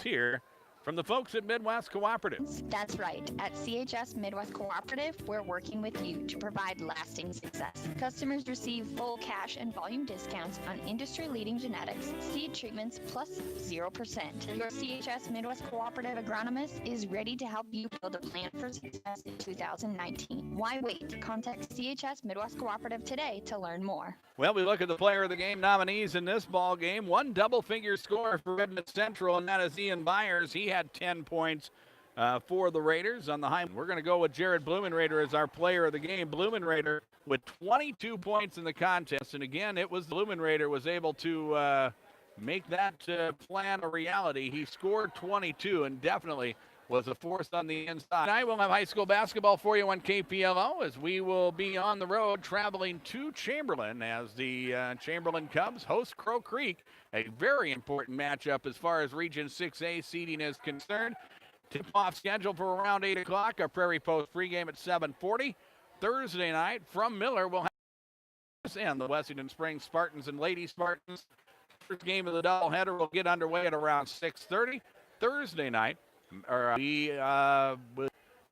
Here from the folks at Midwest Cooperative. That's right. At CHS Midwest Cooperative, we're working with you to provide lasting success. Customers receive full cash and volume discounts on industry-leading genetics, seed treatments, plus 0%. Your CHS Midwest Cooperative agronomist is ready to help you build a plan for success in 2019. Why wait? Contact CHS Midwest Cooperative today to learn more. Well, we look at the player of the game nominees in this ball game. One double-figure score for Edmunds Central, and that is Ian Byers. He had 10 points for the Raiders on the high. We're going to go with Jared Blumenrader as our player of the game. Blumenrader with 22 points in the contest, and again, it was Blumenrader was able to make that plan a reality. He scored 22 and definitely was a force on the inside. Tonight we'll have high school basketball for you on KPLO as we will be on the road traveling to Chamberlain as the Chamberlain Cubs host Crow Creek. A very important matchup as far as Region 6A seeding is concerned. Tip-off scheduled for around 8 o'clock. Our Prairie Post pregame at 7:40. Thursday night from Miller we'll have and the Wessington Springs Spartans and Lady Spartans. First game of the doubleheader will get underway at around 6:30. Thursday night, on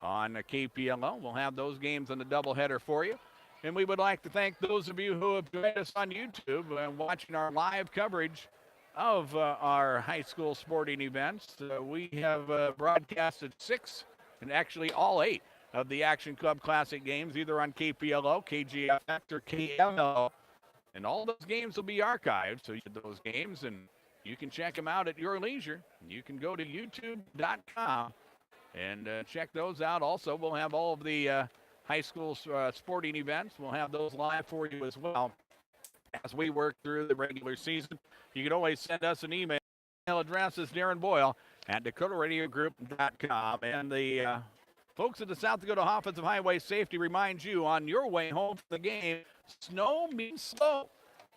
KPLO. We'll have those games on the doubleheader for you. And we would like to thank those of you who have joined us on YouTube and watching our live coverage of our high school sporting events. We have broadcasted 6, and actually all 8, of the Action Club Classic games, either on KPLO, KGFX, or KMLO. And all those games will be archived, so you get those games, and you can check them out at your leisure. You can go to youtube.com and check those out. Also, we'll have all of the high school sporting events. We'll have those live for you as well as we work through the regular season. You can always send us an email. Email address is Darren Boyle at DakotaRadioGroup.com. And the folks at the South Dakota Offensive Highway Safety remind you on your way home from the game, snow means slow.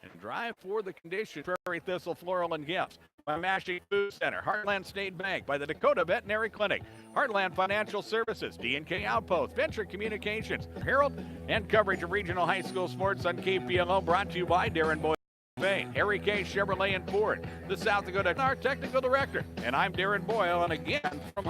And drive for the condition. Prairie Thistle Floral and Gifts by Mashing Food Center, Heartland State Bank, by the Dakota Veterinary Clinic, Heartland Financial Services, D&K Outpost, Venture Communications, Herald, and coverage of regional high school sports on KPLO, brought to you by Darren Boyle, Harry K. Chevrolet and Ford, the South Dakota, our technical director. And I'm Darren Boyle, and again from